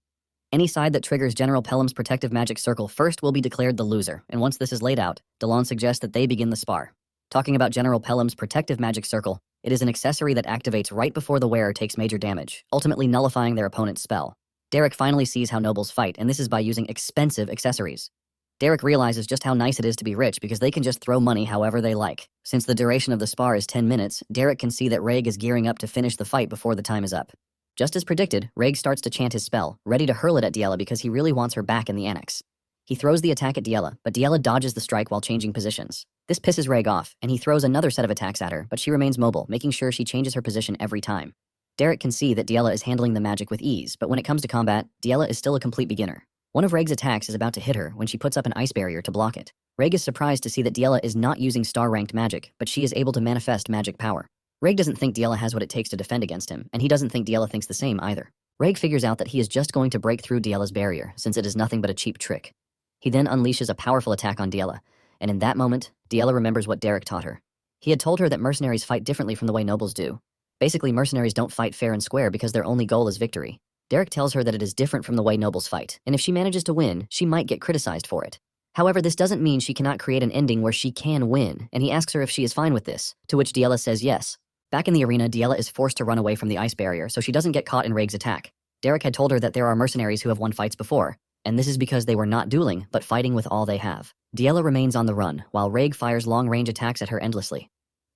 Speaker 1: Any side that triggers General Pelham's protective magic circle first will be declared the loser, and once this is laid out, Dallon suggests that they begin the spar. Talking about General Pelham's protective magic circle, it is an accessory that activates right before the wearer takes major damage, ultimately nullifying their opponent's spell. Derek finally sees how nobles fight, and this is by using expensive accessories. Derek realizes just how nice it is to be rich because they can just throw money however they like. Since the duration of the spar is 10 minutes, Derek can see that Reg is gearing up to finish the fight before the time is up. Just as predicted, Reg starts to chant his spell, ready to hurl it at Diella because he really wants her back in the annex. He throws the attack at Diella, but Diella dodges the strike while changing positions. This pisses Reg off, and he throws another set of attacks at her, but she remains mobile, making sure she changes her position every time. Derek can see that Diella is handling the magic with ease, but when it comes to combat, Diella is still a complete beginner. One of Reg's attacks is about to hit her when she puts up an ice barrier to block it. Reg is surprised to see that Diella is not using star-ranked magic, but she is able to manifest magic power. Reg doesn't think Diella has what it takes to defend against him, and he doesn't think Diella thinks the same either. Reg figures out that he is just going to break through Diella's barrier, since it is nothing but a cheap trick. He then unleashes a powerful attack on Diella, and in that moment, Diella remembers what Derek taught her. He had told her that mercenaries fight differently from the way nobles do. Basically, mercenaries don't fight fair and square because their only goal is victory. Derek tells her that it is different from the way nobles fight, and if she manages to win, she might get criticized for it. However, this doesn't mean she cannot create an ending where she can win, and he asks her if she is fine with this, to which Diella says yes. Back in the arena, Diella is forced to run away from the ice barrier so she doesn't get caught in Raig's attack. Derek had told her that there are mercenaries who have won fights before, and this is because they were not dueling, but fighting with all they have. Diella remains on the run, while Raig fires long-range attacks at her endlessly.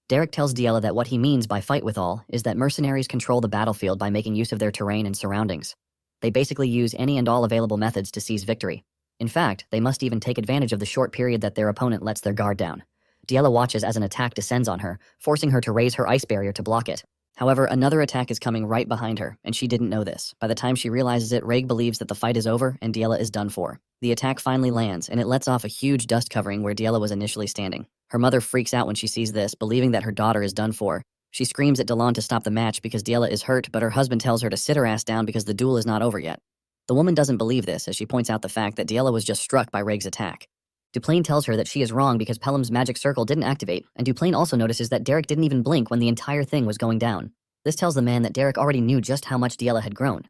Speaker 1: Derek tells Diella that what he means by fight with all is that mercenaries control the battlefield by making use of their terrain and surroundings. They basically use any and all available methods to seize victory. In fact, they must even take advantage of the short period that their opponent lets their guard down. Diella watches as an attack descends on her, forcing her to raise her ice barrier to block it. However, another attack is coming right behind her, and she didn't know this. By the time she realizes it, Raig believes that the fight is over and Diella is done for. The attack finally lands, and it lets off a huge dust covering where Diella was initially standing. Her mother freaks out when she sees this, believing that her daughter is done for. She screams at Delon to stop the match because Diella is hurt, but her husband tells her to sit her ass down because the duel is not over yet. The woman doesn't believe this, as she points out the fact that Diella was just struck by Raig's attack. Duplain tells her that she is wrong because Pelham's magic circle didn't activate, and Duplain also notices that Derek didn't even blink when the entire thing was going down. This tells the man that Derek already knew just how much Diella had grown.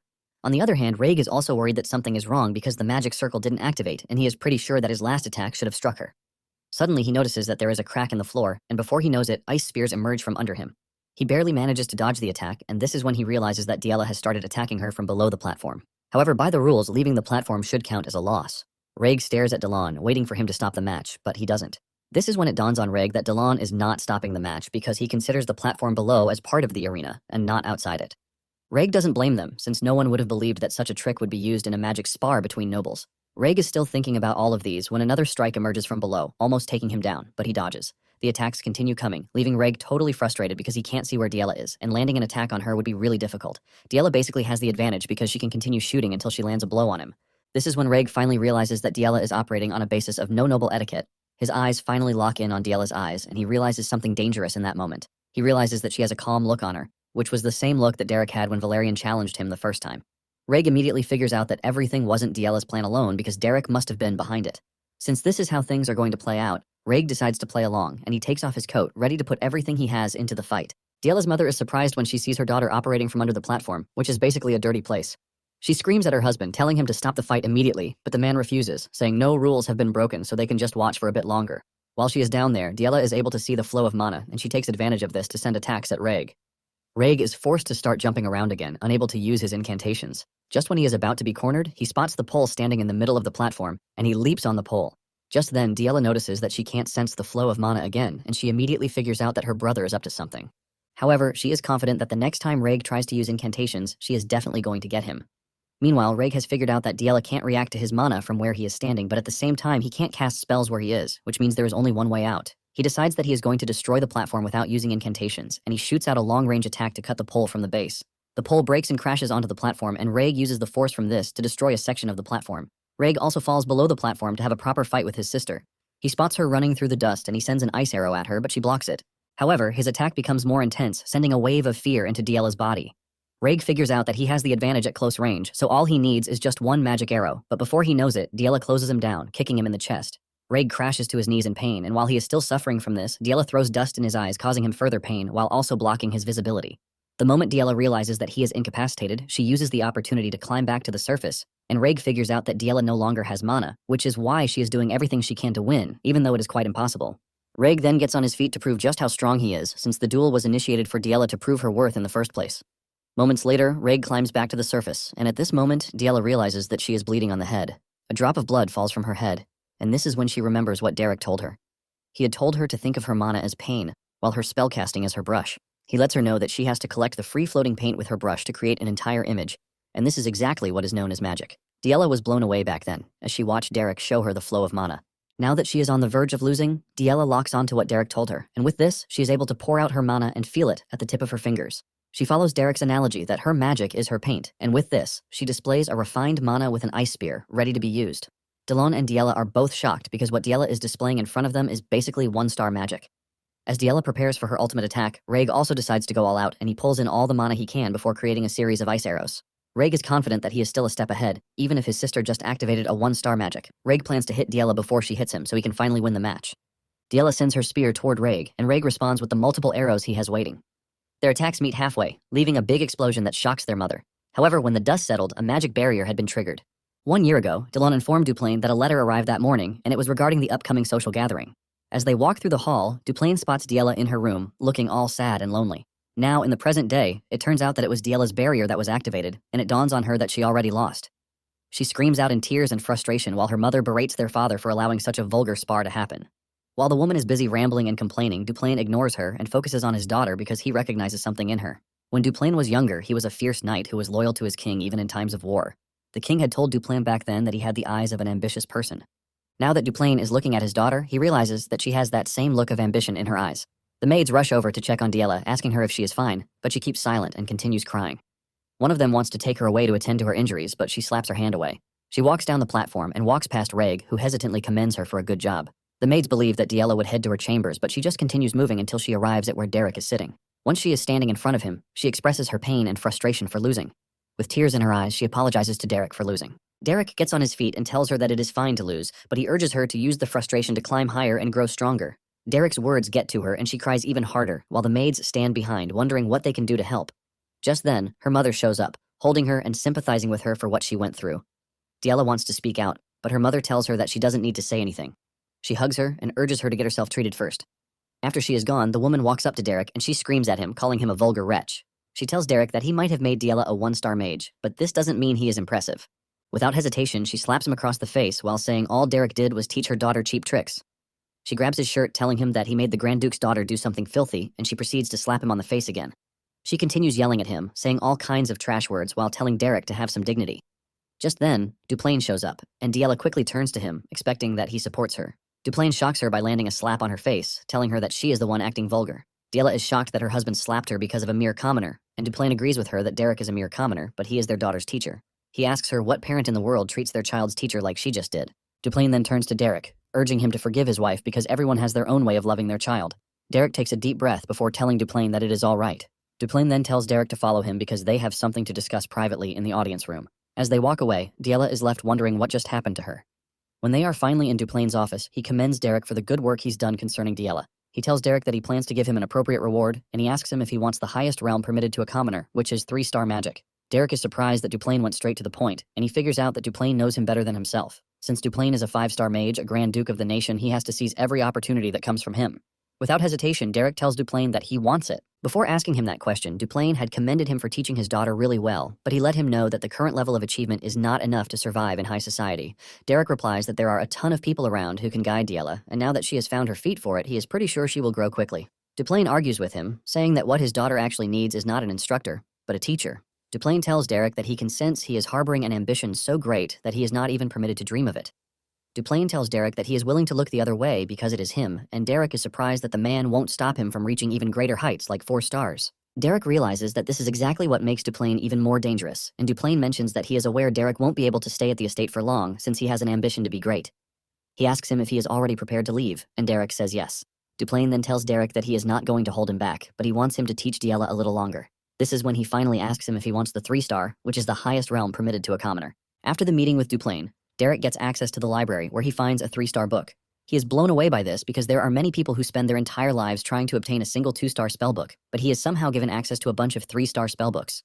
Speaker 1: On the other hand, Raig is also worried that something is wrong because the magic circle didn't activate, and he is pretty sure that his last attack should have struck her. Suddenly, he notices that there is a crack in the floor, and before he knows it, ice spears emerge from under him. He barely manages to dodge the attack, and this is when he realizes that Diella has started attacking her from below the platform. However, by the rules, leaving the platform should count as a loss. Raig stares at Delon, waiting for him to stop the match, but he doesn't. This is when it dawns on Raig that Delon is not stopping the match because he considers the platform below as part of the arena and not outside it. Raig doesn't blame them, since no one would have believed that such a trick would be used in a magic spar between nobles. Raig is still thinking about all of these when another strike emerges from below, almost taking him down, but he dodges. The attacks continue coming, leaving Raig totally frustrated because he can't see where Diella is, and landing an attack on her would be really difficult. Diella basically has the advantage because she can continue shooting until she lands a blow on him. This is when Raig finally realizes that Diella is operating on a basis of no noble etiquette. His eyes finally lock in on Diella's eyes, and he realizes something dangerous in that moment. He realizes that she has a calm look on her, which was the same look that Derek had when Valerian challenged him the first time. Raig immediately figures out that everything wasn't Diella's plan alone because Derek must have been behind it. Since this is how things are going to play out, Raig decides to play along, and he takes off his coat, ready to put everything he has into the fight. Diella's mother is surprised when she sees her daughter operating from under the platform, which is basically a dirty place. She screams at her husband, telling him to stop the fight immediately, but the man refuses, saying no rules have been broken so they can just watch for a bit longer. While she is down there, Diella is able to see the flow of mana, and she takes advantage of this to send attacks at Raig. Raig is forced to start jumping around again, unable to use his incantations. Just when he is about to be cornered, he spots the pole standing in the middle of the platform, and he leaps on the pole. Just then, Diella notices that she can't sense the flow of mana again, and she immediately figures out that her brother is up to something. However, she is confident that the next time Raig tries to use incantations, she is definitely going to get him. Meanwhile, Raig has figured out that Diella can't react to his mana from where he is standing, but at the same time, he can't cast spells where he is, which means there is only one way out. He decides that he is going to destroy the platform without using incantations, and he shoots out a long-range attack to cut the pole from the base. The pole breaks and crashes onto the platform, and Raig uses the force from this to destroy a section of the platform. Raig also falls below the platform to have a proper fight with his sister. He spots her running through the dust, and he sends an ice arrow at her, but she blocks it. However, his attack becomes more intense, sending a wave of fear into Diella's body. Raig figures out that he has the advantage at close range, so all he needs is just one magic arrow, but before he knows it, Diella closes him down, kicking him in the chest. Raig crashes to his knees in pain, and while he is still suffering from this, Diella throws dust in his eyes, causing him further pain, while also blocking his visibility. The moment Diella realizes that he is incapacitated, she uses the opportunity to climb back to the surface, and Raig figures out that Diella no longer has mana, which is why she is doing everything she can to win, even though it is quite impossible. Raig then gets on his feet to prove just how strong he is, since the duel was initiated for Diella to prove her worth in the first place. Moments later, Raig climbs back to the surface, and at this moment, Diella realizes that she is bleeding on the head. A drop of blood falls from her head, and this is when she remembers what Derek told her. He had told her to think of her mana as pain, while her spellcasting as her brush. He lets her know that she has to collect the free-floating paint with her brush to create an entire image, and this is exactly what is known as magic. Diella was blown away back then, as she watched Derek show her the flow of mana. Now that she is on the verge of losing, Diella locks onto what Derek told her, and with this, she is able to pour out her mana and feel it at the tip of her fingers. She follows Derek's analogy that her magic is her paint, and with this, she displays a refined mana with an ice spear, ready to be used. Delon and Diella are both shocked because what Diella is displaying in front of them is basically one-star magic. As Diella prepares for her ultimate attack, Raig also decides to go all out, and he pulls in all the mana he can before creating a series of ice arrows. Raig is confident that he is still a step ahead, even if his sister just activated a one-star magic. Raig plans to hit Diella before she hits him so he can finally win the match. Diella sends her spear toward Raig, and Raig responds with the multiple arrows he has waiting. Their attacks meet halfway, leaving a big explosion that shocks their mother. However, when the dust settled, a magic barrier had been triggered. 1 year ago, Diella informed Duplain that a letter arrived that morning, and it was regarding the upcoming social gathering. As they walk through the hall, Duplain spots Diella in her room, looking all sad and lonely. Now, in the present day, it turns out that it was Diella's barrier that was activated, and it dawns on her that she already lost. She screams out in tears and frustration while her mother berates their father for allowing such a vulgar spar to happen. While the woman is busy rambling and complaining, Duplain ignores her and focuses on his daughter because he recognizes something in her. When Duplain was younger, he was a fierce knight who was loyal to his king even in times of war. The king had told Duplain back then that he had the eyes of an ambitious person. Now that Duplain is looking at his daughter, he realizes that she has that same look of ambition in her eyes. The maids rush over to check on Diella, asking her if she is fine, but she keeps silent and continues crying. One of them wants to take her away to attend to her injuries, but she slaps her hand away. She walks down the platform and walks past Reg, who hesitantly commends her for a good job. The maids believe that Diella would head to her chambers, but she just continues moving until she arrives at where Derek is sitting. Once she is standing in front of him, she expresses her pain and frustration for losing. With tears in her eyes, she apologizes to Derek for losing. Derek gets on his feet and tells her that it is fine to lose, but he urges her to use the frustration to climb higher and grow stronger. Derek's words get to her and she cries even harder, while the maids stand behind, wondering what they can do to help. Just then, her mother shows up, holding her and sympathizing with her for what she went through. Diella wants to speak out, but her mother tells her that she doesn't need to say anything. She hugs her and urges her to get herself treated first. After she is gone, the woman walks up to Derek and she screams at him, calling him a vulgar wretch. She tells Derek that he might have made Diella a 1-star mage, but this doesn't mean he is impressive. Without hesitation, she slaps him across the face while saying all Derek did was teach her daughter cheap tricks. She grabs his shirt, telling him that he made the Grand Duke's daughter do something filthy, and she proceeds to slap him on the face again. She continues yelling at him, saying all kinds of trash words while telling Derek to have some dignity. Just then, Duplain shows up, and Diella quickly turns to him, expecting that he supports her. Duplain shocks her by landing a slap on her face, telling her that she is the one acting vulgar. Diella is shocked that her husband slapped her because of a mere commoner, and Duplain agrees with her that Derek is a mere commoner, but he is their daughter's teacher. He asks her what parent in the world treats their child's teacher like she just did. Duplain then turns to Derek, urging him to forgive his wife because everyone has their own way of loving their child. Derek takes a deep breath before telling Duplain that it is all right. Duplain then tells Derek to follow him because they have something to discuss privately in the audience room. As they walk away, Diella is left wondering what just happened to her. When they are finally in Duplain's office, he commends Derek for the good work he's done concerning Diella. He tells Derek that he plans to give him an appropriate reward, and he asks him if he wants the highest realm permitted to a commoner, which is 3-star magic. Derek is surprised that Duplain went straight to the point, and he figures out that Duplain knows him better than himself. Since Duplain is a 5-star mage, a Grand Duke of the nation, he has to seize every opportunity that comes from him. Without hesitation, Derek tells Duplain that he wants it. Before asking him that question, Duplain had commended him for teaching his daughter really well, but he let him know that the current level of achievement is not enough to survive in high society. Derek replies that there are a ton of people around who can guide Diella, and now that she has found her feet for it, he is pretty sure she will grow quickly. Duplain argues with him, saying that what his daughter actually needs is not an instructor, but a teacher. Duplain tells Derek that he can sense he is harboring an ambition so great that he is not even permitted to dream of it. Duplain tells Derek that he is willing to look the other way because it is him, and Derek is surprised that the man won't stop him from reaching even greater heights like 4 stars. Derek realizes that this is exactly what makes Duplain even more dangerous, and Duplain mentions that he is aware Derek won't be able to stay at the estate for long since he has an ambition to be great. He asks him if he is already prepared to leave, and Derek says yes. Duplain then tells Derek that he is not going to hold him back, but he wants him to teach Diella a little longer. This is when he finally asks him if he wants the 3-star, which is the highest realm permitted to a commoner. After the meeting with Duplain, Derek gets access to the library where he finds a 3-star book. He is blown away by this because there are many people who spend their entire lives trying to obtain a single 2-star spellbook, but he is somehow given access to a bunch of 3-star spellbooks.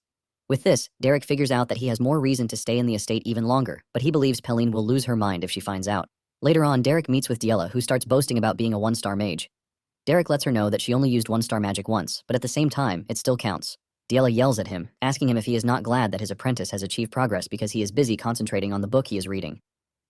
Speaker 1: With this, Derek figures out that he has more reason to stay in the estate even longer, but he believes Pauline will lose her mind if she finds out. Later on, Derek meets with Diella, who starts boasting about being a 1-star mage. Derek lets her know that she only used 1-star magic once, but at the same time, it still counts. Diella yells at him, asking him if he is not glad that his apprentice has achieved progress because he is busy concentrating on the book he is reading.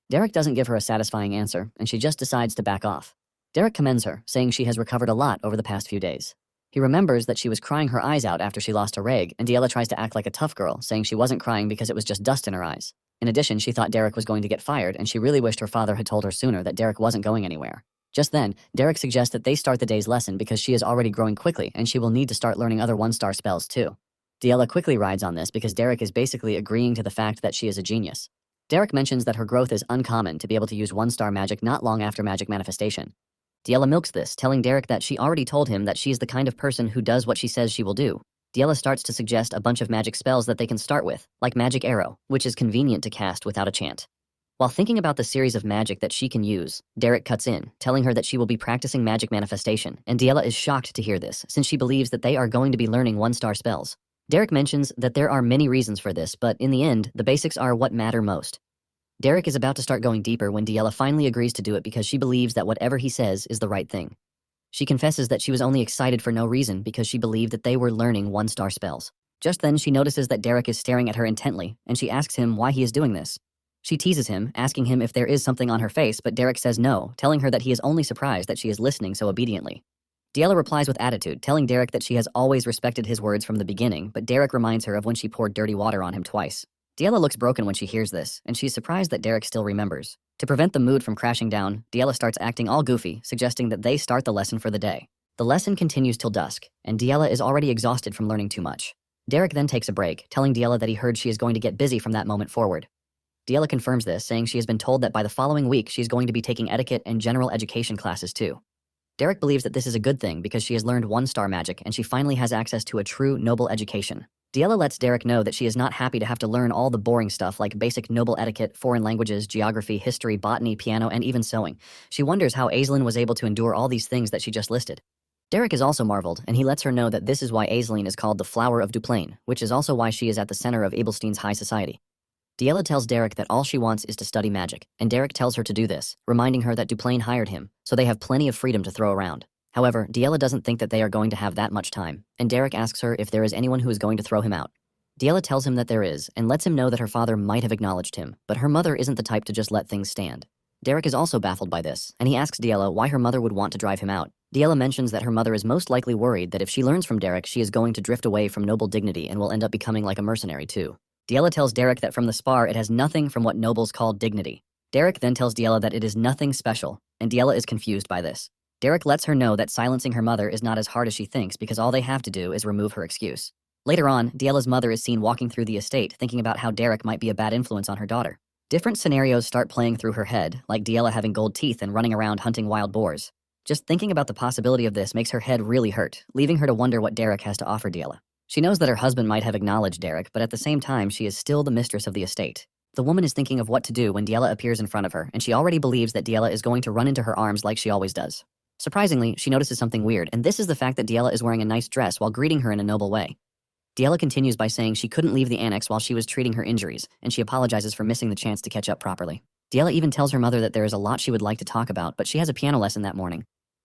Speaker 1: Derek doesn't give her a satisfying answer, and she just decides to back off. Derek commends her, saying she has recovered a lot over the past few days. He remembers that she was crying her eyes out after she lost to Reg, and Diella tries to act like a tough girl, saying she wasn't crying because it was just dust in her eyes. In addition, she thought Derek was going to get fired, and she really wished her father had told her sooner that Derek wasn't going anywhere. Just then, Derek suggests that they start the day's lesson because she is already growing quickly, and she will need to start learning other 1-star spells too. Diella quickly rides on this because Derek is basically agreeing to the fact that she is a genius. Derek mentions that her growth is uncommon to be able to use 1-star magic not long after magic manifestation. Diella milks this, telling Derek that she already told him that she is the kind of person who does what she says she will do. Diella starts to suggest a bunch of magic spells that they can start with, like Magic Arrow, which is convenient to cast without a chant. While thinking about the series of magic that she can use, Derek cuts in, telling her that she will be practicing magic manifestation, and Diella is shocked to hear this, since she believes that they are going to be learning 1-star spells. Derek mentions that there are many reasons for this, but in the end, the basics are what matter most. Derek is about to start going deeper when Diella finally agrees to do it because she believes that whatever he says is the right thing. She confesses that she was only excited for no reason because she believed that they were learning one-star spells. Just then, she notices that Derek is staring at her intently, and she asks him why he is doing this. She teases him, asking him if there is something on her face, but Derek says no, telling her that he is only surprised that she is listening so obediently. Diella replies with attitude, telling Derek that she has always respected his words from the beginning, but Derek reminds her of when she poured dirty water on him twice. Diella looks broken when she hears this, and she's surprised that Derek still remembers. To prevent the mood from crashing down, Diella starts acting all goofy, suggesting that they start the lesson for the day. The lesson continues till dusk, and Diella is already exhausted from learning too much. Derek then takes a break, telling Diella that he heard she is going to get busy from that moment forward. Diella confirms this, saying she has been told that by the following week she's going to be taking etiquette and general education classes too. Derek believes that this is a good thing because she has learned one-star magic and she finally has access to a true noble education. Diella lets Derek know that she is not happy to have to learn all the boring stuff like basic noble etiquette, foreign languages, geography, history, botany, piano, and even sewing. She wonders how Aislinn was able to endure all these things that she just listed. Derek is also marveled, and he lets her know that this is why Aislinn is called the Flower of Duplain, which is also why she is at the center of Abelstein's high society. Diella tells Derek that all she wants is to study magic, and Derek tells her to do this, reminding her that Duplain hired him, so they have plenty of freedom to throw around. However, Diella doesn't think that they are going to have that much time, and Derek asks her if there is anyone who is going to throw him out. Diella tells him that there is, and lets him know that her father might have acknowledged him, but her mother isn't the type to just let things stand. Derek is also baffled by this, and he asks Diella why her mother would want to drive him out. Diella mentions that her mother is most likely worried that if she learns from Derek, she is going to drift away from noble dignity and will end up becoming like a mercenary too. Diella tells Derek that from the spar it has nothing from what nobles call dignity. Derek then tells Diella that it is nothing special, and Diella is confused by this. Derek lets her know that silencing her mother is not as hard as she thinks because all they have to do is remove her excuse. Later on, Diella's mother is seen walking through the estate, thinking about how Derek might be a bad influence on her daughter. Different scenarios start playing through her head, like Diella having gold teeth and running around hunting wild boars. Just thinking about the possibility of this makes her head really hurt, leaving her to wonder what Derek has to offer Diella. She knows that her husband might have acknowledged Derek, but at the same time, she is still the mistress of the estate. The woman is thinking of what to do when Diella appears in front of her, and she already believes that Diella is going to run into her arms like she always does. Surprisingly, she notices something weird, and this is the fact that Diella is wearing a nice dress while greeting her in a noble way. Diella continues by saying she couldn't leave the annex while she was treating her injuries, and she apologizes for missing the chance to catch up properly. Diella even tells her mother that there is a lot she would like to talk about, but she has a piano lesson that morning.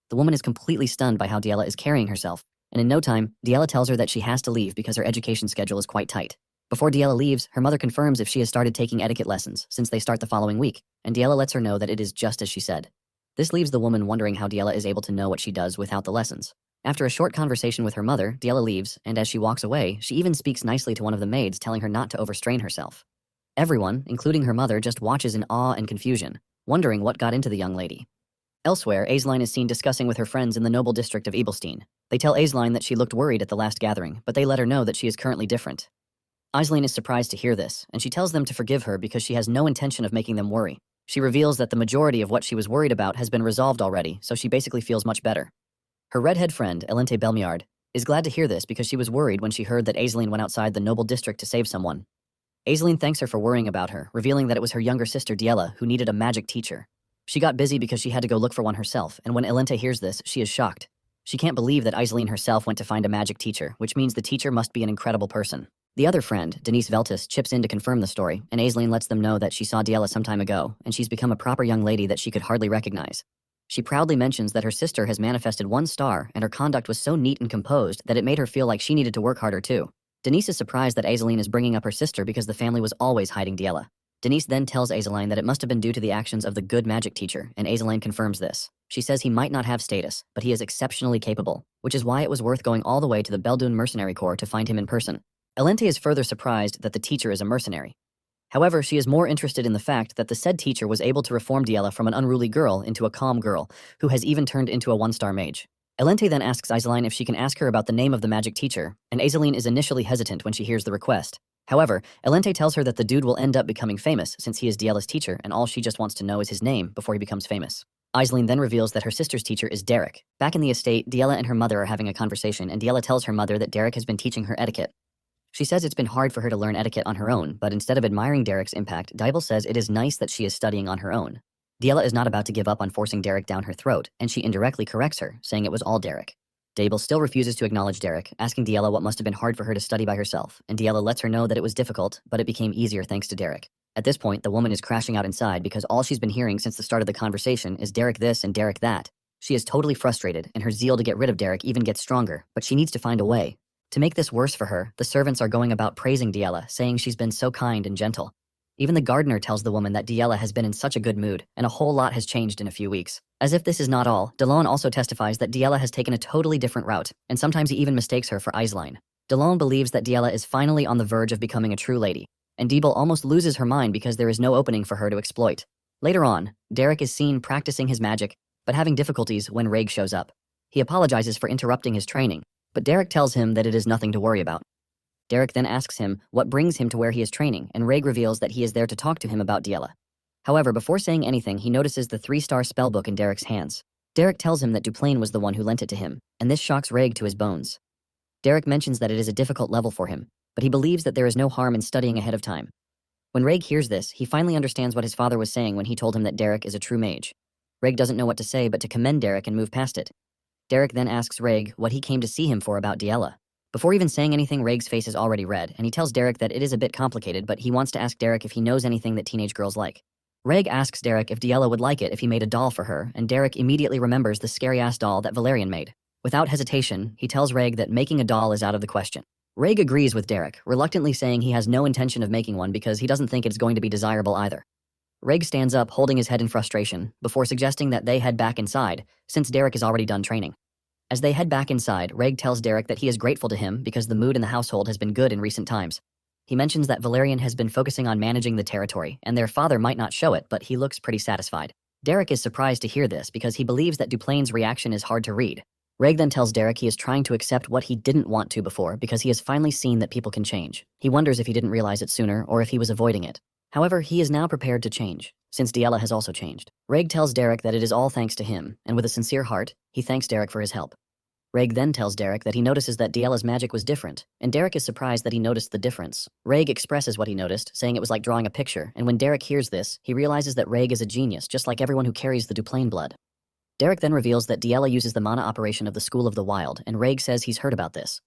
Speaker 1: The woman is completely stunned by how Diella is carrying herself, and in no time, Diella tells her that she has to leave because her education schedule is quite tight. Before Diella leaves, her mother confirms if she has started taking etiquette lessons, since they start the following week, and Diella lets her know that it is just as she said. This leaves the woman wondering how Diella is able to know what she does without the lessons. After a short conversation with her mother, Diella leaves, and as she walks away, she even speaks nicely to one of the maids, telling her not to overstrain herself. Everyone, including her mother, just watches in awe and confusion, wondering what got into the young lady. Elsewhere, Aislinn is seen discussing with her friends in the noble district of Abelstein. They tell Aislinn that she looked worried at the last gathering, but they let her know that she is currently different. Aislinn is surprised to hear this, and she tells them to forgive her because she has no intention of making them worry. She reveals that the majority of what she was worried about has been resolved already, so she basically feels much better. Her redhead friend, Elente Belmiard, is glad to hear this because she was worried when she heard that Aislinn went outside the noble district to save someone. Aislinn thanks her for worrying about her, revealing that it was her younger sister Diella who needed a magic teacher. She got busy because she had to go look for one herself, and when Elente hears this, she is shocked. She can't believe that Aislinn herself went to find a magic teacher, which means the teacher must be an incredible person. The other friend, Denise Veltis, chips in to confirm the story, and Aislinn lets them know that she saw Diella some time ago, and she's become a proper young lady that she could hardly recognize. She proudly mentions that her sister has manifested 1 star, and her conduct was so neat and composed that it made her feel like she needed to work harder too. Denise is surprised that Aislinn is bringing up her sister because the family was always hiding Diella. Denise then tells Aislinn that it must have been due to the actions of the good magic teacher, and Aislinn confirms this. She says he might not have status, but he is exceptionally capable, which is why it was worth going all the way to the Beldun Mercenary Corps to find him in person. Elente is further surprised that the teacher is a mercenary. However, she is more interested in the fact that the said teacher was able to reform Diella from an unruly girl into a calm girl, who has even turned into a 1-star mage. Elente then asks Aislinn if she can ask her about the name of the magic teacher, and Aislinn is initially hesitant when she hears the request. However, Elente tells her that the dude will end up becoming famous since he is Diella's teacher, and all she just wants to know is his name before he becomes famous. Aislinn then reveals that her sister's teacher is Derek. Back in the estate, Diella and her mother are having a conversation, and Diella tells her mother that Derek has been teaching her etiquette. She says it's been hard for her to learn etiquette on her own, but instead of admiring Derek's impact, Diebel says it is nice that she is studying on her own. Diella is not about to give up on forcing Derek down her throat, and she indirectly corrects her, saying it was all Derek. Diebel still refuses to acknowledge Derek, asking Diella what must have been hard for her to study by herself, and Diella lets her know that it was difficult, but it became easier thanks to Derek. At this point, the woman is crashing out inside because all she's been hearing since the start of the conversation is Derek this and Derek that. She is totally frustrated, and her zeal to get rid of Derek even gets stronger, but she needs to find a way. To make this worse for her, the servants are going about praising Diella, saying she's been so kind and gentle. Even the gardener tells the woman that Diella has been in such a good mood, and a whole lot has changed in a few weeks. As if this is not all, Delon also testifies that Diella has taken a totally different route, and sometimes he even mistakes her for Aisline. Delon believes that Diella is finally on the verge of becoming a true lady, and Diebel almost loses her mind because there is no opening for her to exploit. Later on, Derek is seen practicing his magic, but having difficulties when Reg shows up. He apologizes for interrupting his training, but Derek tells him that it is nothing to worry about. Derek then asks him what brings him to where he is training, and Reg reveals that he is there to talk to him about Diella. However, before saying anything, he notices the 3-star spellbook in Derek's hands. Derek tells him that Duplain was the one who lent it to him, and this shocks Reg to his bones. Derek mentions that it is a difficult level for him, but he believes that there is no harm in studying ahead of time. When Reg hears this, he finally understands what his father was saying when he told him that Derek is a true mage. Reg doesn't know what to say but to commend Derek and move past it. Derek then asks Reg what he came to see him for about Diella. Before even saying anything, Reg's face is already red, and he tells Derek that it is a bit complicated, but he wants to ask Derek if he knows anything that teenage girls like. Reg asks Derek if Diella would like it if he made a doll for her, and Derek immediately remembers the scary-ass doll that Valerian made. Without hesitation, he tells Reg that making a doll is out of the question. Reg agrees with Derek, reluctantly saying he has no intention of making one because he doesn't think it's going to be desirable either. Reg stands up, holding his head in frustration, before suggesting that they head back inside, since Derek is already done training. As they head back inside, Reg tells Derek that he is grateful to him because the mood in the household has been good in recent times. He mentions that Valerian has been focusing on managing the territory, and their father might not show it, but he looks pretty satisfied. Derek is surprised to hear this because he believes that Duplain's reaction is hard to read. Reg then tells Derek he is trying to accept what he didn't want to before because he has finally seen that people can change. He wonders if he didn't realize it sooner or if he was avoiding it. However, he is now prepared to change, since Diella has also changed. Reg tells Derek that it is all thanks to him, and with a sincere heart, he thanks Derek for his help. Reg then tells Derek that he notices that Diella's magic was different, and Derek is surprised that he noticed the difference. Reg expresses what he noticed, saying it was like drawing a picture, and when Derek hears this, he realizes that Reg is a genius, just like everyone who carries the Duplain blood. Derek then reveals that Diella uses the mana operation of the School of the Wild, and Reg says he's heard about this.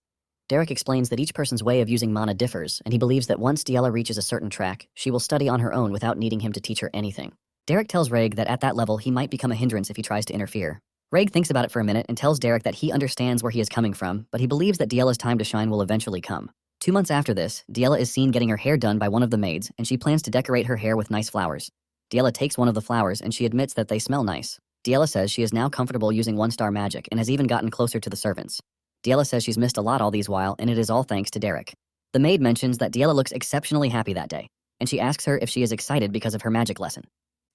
Speaker 1: Derek explains that each person's way of using mana differs, and he believes that once Diella reaches a certain track, she will study on her own without needing him to teach her anything. Derek tells Reg that at that level, he might become a hindrance if he tries to interfere. Reg thinks about it for a minute and tells Derek that he understands where he is coming from, but he believes that Diella's time to shine will eventually come. 2 months after this, Diella is seen getting her hair done by one of the maids, and she plans to decorate her hair with nice flowers. Diella takes one of the flowers, and she admits that they smell nice. Diella says she is now comfortable using 1-star magic and has even gotten closer to the servants. Diella says she's missed a lot all these while, and it is all thanks to Derek. The maid mentions that Diella looks exceptionally happy that day, and she asks her if she is excited because of her magic lesson.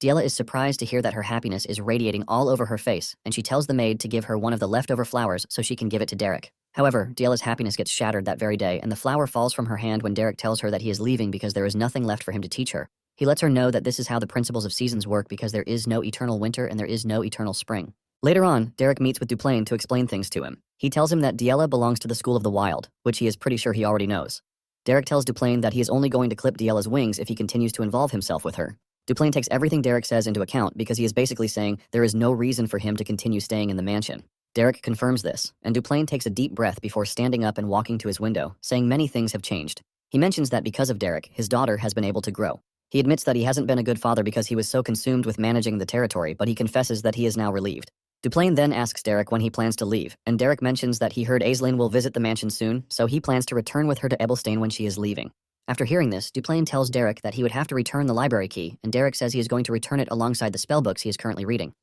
Speaker 1: Diella is surprised to hear that her happiness is radiating all over her face, and she tells the maid to give her one of the leftover flowers so she can give it to Derek. However, Diella's happiness gets shattered that very day, and the flower falls from her hand when Derek tells her that he is leaving because there is nothing left for him to teach her. He lets her know that this is how the principles of seasons work because there is no eternal winter and there is no eternal spring. Later on, Derek meets with Duplain to explain things to him. He tells him that Diella belongs to the School of the Wild, which he is pretty sure he already knows. Derek tells Duplain that he is only going to clip Diella's wings if he continues to involve himself with her. Duplain takes everything Derek says into account because he is basically saying there is no reason for him to continue staying in the mansion. Derek confirms this, and Duplain takes a deep breath before standing up and walking to his window, saying many things have changed. He mentions that because of Derek, his daughter has been able to grow. He admits that he hasn't been a good father because he was so consumed with managing the territory, but he confesses that he is now relieved. Duplain then asks Derek when he plans to leave, and Derek mentions that he heard Aisling will visit the mansion soon, so he plans to return with her to Ebelstein when she is leaving. After hearing this, Duplain tells Derek that he would have to return the library key, and Derek says he is going to return it alongside the spellbooks he is currently reading.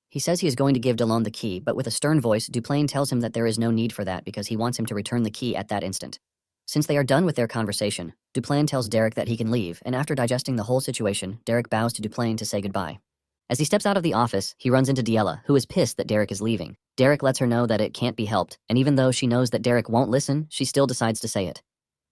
Speaker 1: He says he is going to give Delon the key, but with a stern voice, Duplain tells him that there is no need for that because he wants him to return the key at that instant. Since they are done with their conversation, Duplain tells Derek that he can leave, and after digesting the whole situation, Derek bows to Duplain to say goodbye. As he steps out of the office, he runs into Diella, who is pissed that Derek is leaving. Derek lets her know that it can't be helped, and even though she knows that Derek won't listen, she still decides to say it.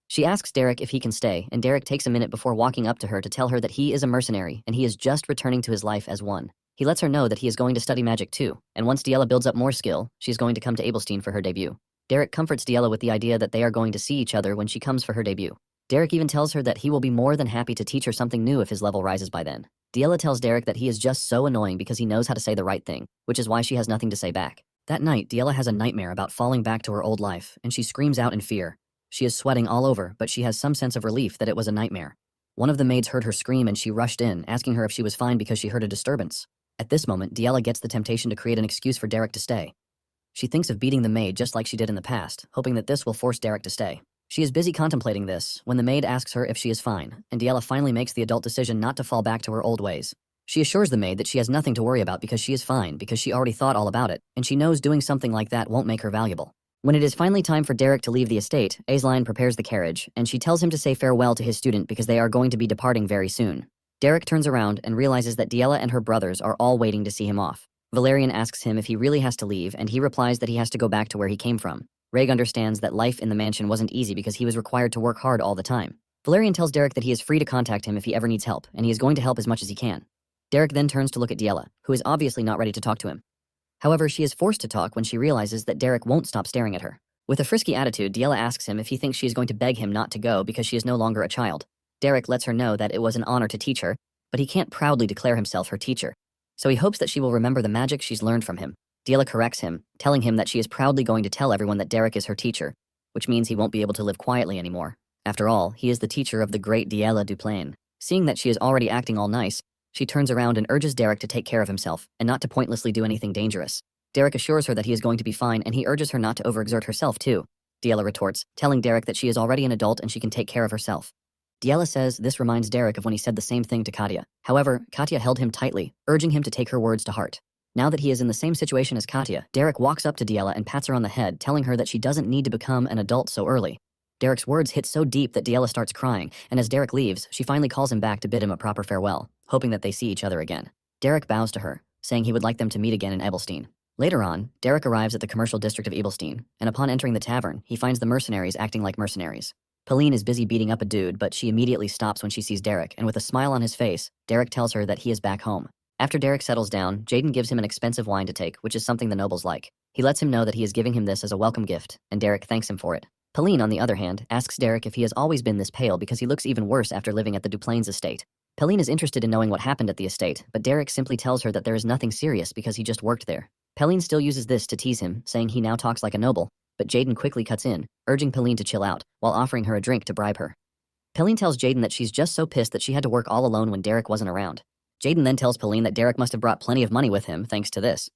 Speaker 1: She asks Derek if he can stay, and Derek takes a minute before walking up to her to tell her that he is a mercenary and he is just returning to his life as one. He lets her know that he is going to study magic too, and once Diella builds up more skill, she's going to come to Ebelstein for her debut. Derek comforts Diella with the idea that they are going to see each other when she comes for her debut. Derek even tells her that he will be more than happy to teach her something new if his level rises by then. Diella tells Derek that he is just so annoying because he knows how to say the right thing, which is why she has nothing to say back. That night, Diella has a nightmare about falling back to her old life, and she screams out in fear. She is sweating all over, but she has some sense of relief that it was a nightmare. One of the maids heard her scream and she rushed in, asking her if she was fine because she heard a disturbance. At this moment, Diella gets the temptation to create an excuse for Derek to stay. She thinks of beating the maid just like she did in the past, hoping that this will force Derek to stay. She is busy contemplating this when the maid asks her if she is fine, and Diella finally makes the adult decision not to fall back to her old ways. She assures the maid that she has nothing to worry about because she is fine, because she already thought all about it, and she knows doing something like that won't make her valuable. When it is finally time for Derek to leave the estate, Aisline prepares the carriage, and she tells him to say farewell to his student because they are going to be departing very soon. Derek turns around and realizes that Diella and her brothers are all waiting to see him off. Valerian asks him if he really has to leave, and he replies that he has to go back to where he came from. Reg understands that life in the mansion wasn't easy because he was required to work hard all the time. Valerian tells Derek that he is free to contact him if he ever needs help, and he is going to help as much as he can. Derek then turns to look at Diella, who is obviously not ready to talk to him. However, she is forced to talk when she realizes that Derek won't stop staring at her. With a frisky attitude, Diella asks him if he thinks she is going to beg him not to go because she is no longer a child. Derek lets her know that it was an honor to teach her, but he can't proudly declare himself her teacher. So he hopes that she will remember the magic she's learned from him. Diella corrects him, telling him that she is proudly going to tell everyone that Derek is her teacher, which means he won't be able to live quietly anymore. After all, he is the teacher of the great Diella Duplain. Seeing that she is already acting all nice, she turns around and urges Derek to take care of himself and not to pointlessly do anything dangerous. Derek assures her that he is going to be fine, and he urges her not to overexert herself too. Diella retorts, telling Derek that she is already an adult and she can take care of herself. Diella says this reminds Derek of when he said the same thing to Katya. However, Katya held him tightly, urging him to take her words to heart. Now that he is in the same situation as Katya, Derek walks up to Diella and pats her on the head, telling her that she doesn't need to become an adult so early. Derek's words hit so deep that Diella starts crying, and as Derek leaves, she finally calls him back to bid him a proper farewell, hoping that they see each other again. Derek bows to her, saying he would like them to meet again in Ebelstein. Later on, Derek arrives at the commercial district of Ebelstein, and upon entering the tavern, he finds the mercenaries acting like mercenaries. Pauline is busy beating up a dude, but she immediately stops when she sees Derek, and with a smile on his face, Derek tells her that he is back home. After Derek settles down, Jaden gives him an expensive wine to take, which is something the nobles like. He lets him know that he is giving him this as a welcome gift, and Derek thanks him for it. Pauline, on the other hand, asks Derek if he has always been this pale because he looks even worse after living at the Duplain's estate. Pauline is interested in knowing what happened at the estate, but Derek simply tells her that there is nothing serious because he just worked there. Pauline still uses this to tease him, saying he now talks like a noble, but Jaden quickly cuts in, urging Pauline to chill out, while offering her a drink to bribe her. Pauline tells Jaden that she's just so pissed that she had to work all alone when Derek wasn't around. Jaden then tells Pauline that Derek must have brought plenty of money with him thanks to this.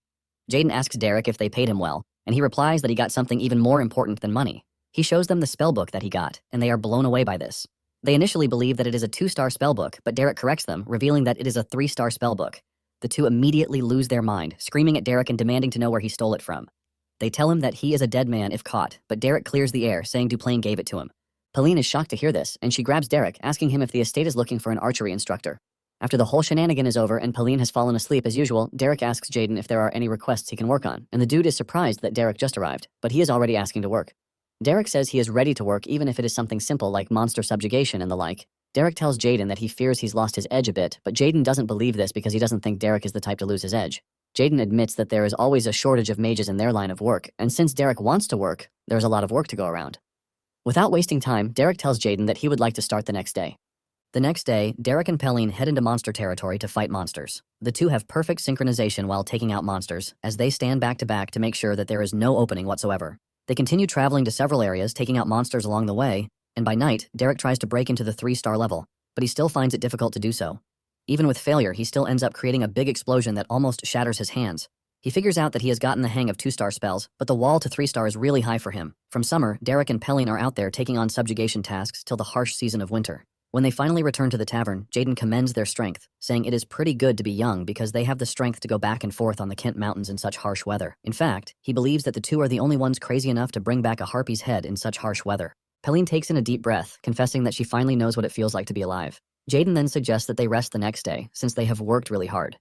Speaker 1: Jaden asks Derek if they paid him well, and he replies that he got something even more important than money. He shows them the spellbook that he got, and they are blown away by this. They initially believe that it is a 2-star spellbook, but Derek corrects them, revealing that it is a 3-star spellbook. The two immediately lose their mind, screaming at Derek and demanding to know where he stole it from. They tell him that he is a dead man if caught, but Derek clears the air, saying Duplain gave it to him. Pauline is shocked to hear this, and she grabs Derek, asking him if the estate is looking for an archery instructor. After the whole shenanigan is over and Pauline has fallen asleep as usual, Derek asks Jaden if there are any requests he can work on, and the dude is surprised that Derek just arrived, but he is already asking to work. Derek says he is ready to work even if it is something simple like monster subjugation and the like. Derek tells Jaden that he fears he's lost his edge a bit, but Jaden doesn't believe this because he doesn't think Derek is the type to lose his edge. Jaden admits that there is always a shortage of mages in their line of work, and since Derek wants to work, there's a lot of work to go around. Without wasting time, Derek tells Jaden that he would like to start the next day. The next day, Derek and Pauline head into monster territory to fight monsters. The two have perfect synchronization while taking out monsters, as they stand back to back to make sure that there is no opening whatsoever. They continue traveling to several areas, taking out monsters along the way, and by night, Derek tries to break into the 3-star level, but he still finds it difficult to do so. Even with failure, he still ends up creating a big explosion that almost shatters his hands. He figures out that he has gotten the hang of 2-star spells, but the wall to 3-star is really high for him. From summer, Derek and Pauline are out there taking on subjugation tasks till the harsh season of winter. When they finally return to the tavern, Jaden commends their strength, saying it is pretty good to be young because they have the strength to go back and forth on the Kent Mountains in such harsh weather. In fact, he believes that the two are the only ones crazy enough to bring back a harpy's head in such harsh weather. Pauline takes in a deep breath, confessing that she finally knows what it feels like to be alive. Jaden then suggests that they rest the next day, since they have worked really hard.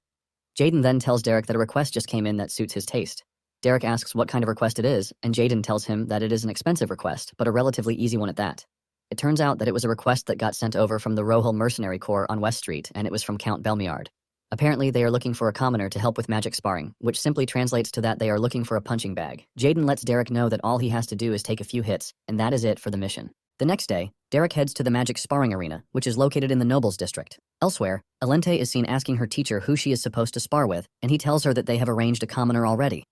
Speaker 1: Jaden then tells Derek that a request just came in that suits his taste. Derek asks what kind of request it is, and Jaden tells him that it is an expensive request, but a relatively easy one at that. It turns out that it was a request that got sent over from the Rohul Mercenary Corps on West Street, and it was from Count Belmiard. Apparently, they are looking for a commoner to help with magic sparring, which simply translates to that they are looking for a punching bag. Jaden lets Derek know that all he has to do is take a few hits, and that is it for the mission. The next day, Derek heads to the magic sparring arena, which is located in the Nobles District. Elsewhere, Alente is seen asking her teacher who she is supposed to spar with, and he tells her that they have arranged a commoner already.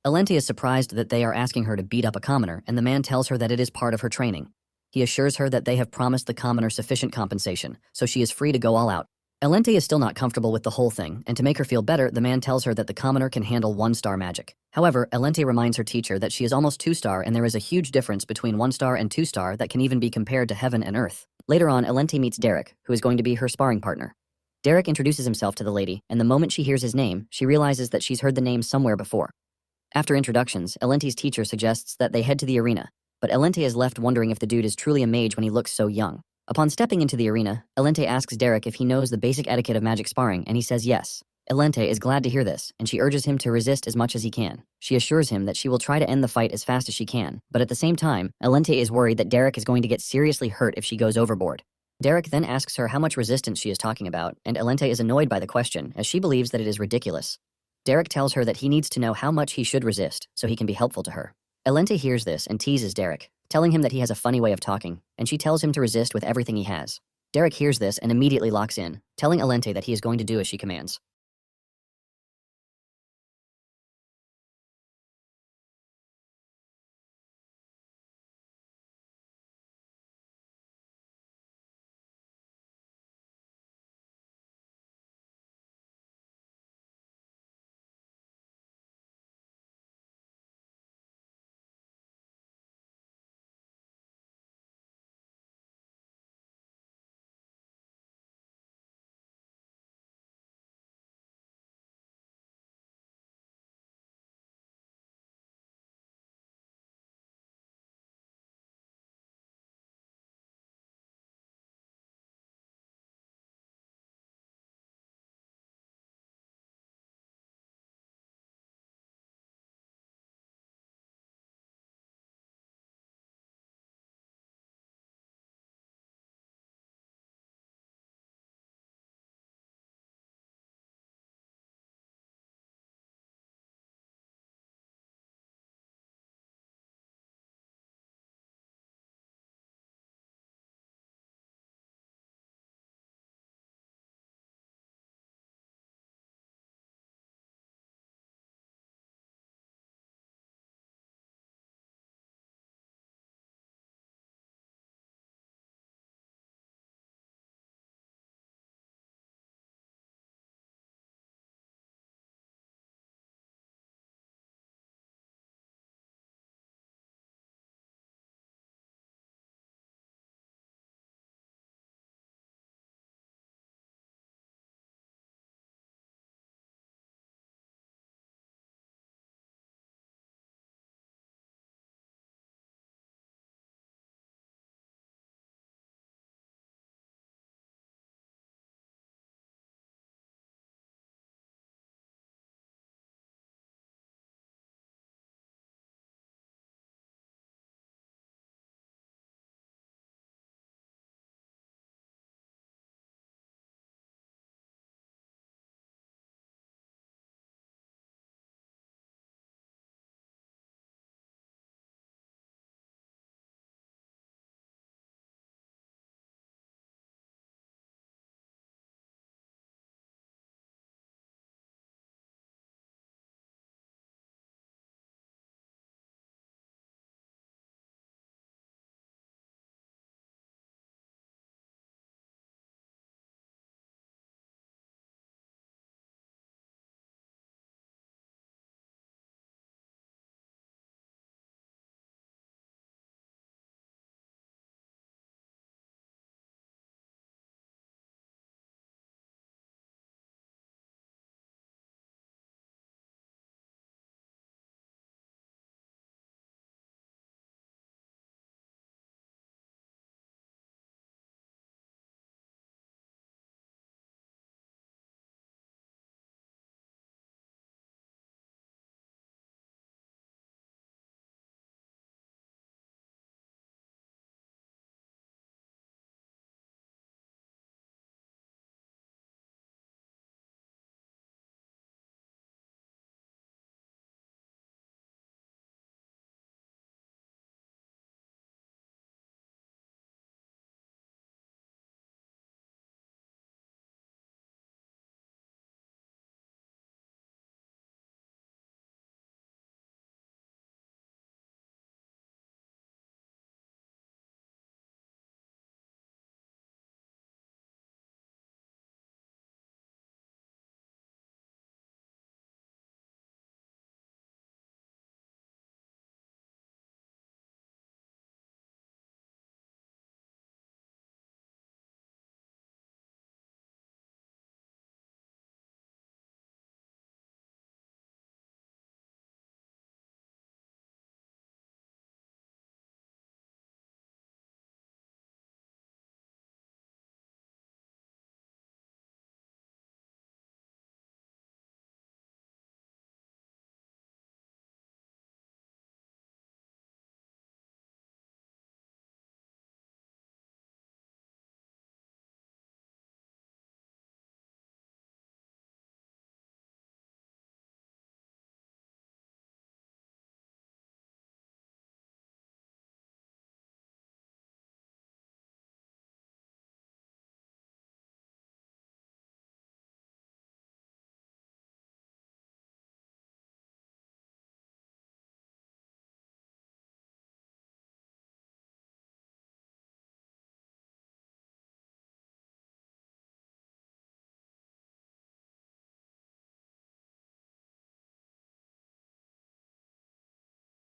Speaker 1: Alente is surprised that they are asking her to beat up a commoner, and the man tells her that it is part of her training. He assures her that they have promised the commoner sufficient compensation, so she is free to go all out. Elente is still not comfortable with the whole thing, and to make her feel better, the man tells her that the commoner can handle 1-star magic. However, Elente reminds her teacher that she is almost 2-star and there is a huge difference between 1-star and 2-star that can even be compared to heaven and earth. Later on, Elente meets Derek, who is going to be her sparring partner. Derek introduces himself to the lady, and the moment she hears his name, she realizes that she's heard the name somewhere before. After introductions, Elente's teacher suggests that they head to the arena, but Elente is left wondering if the dude is truly a mage when he looks so young. Upon stepping into the arena, Elente asks Derek if he knows the basic etiquette of magic sparring, and he says yes. Elente is glad to hear this, and she urges him to resist as much as he can. She assures him that she will try to end the fight as fast as she can, but at the same time, Elente is worried that Derek is going to get seriously hurt if she goes overboard. Derek then asks her how much resistance she is talking about, and Elente is annoyed by the question, as she believes that it is ridiculous. Derek tells her that he needs to know how much he should resist, so he can be helpful to her. Elente hears this and teases Derek, telling him that he has a funny way of talking, and she tells him to resist with everything he has. Derek hears this and immediately locks in, telling Elente that he is going to do as she commands.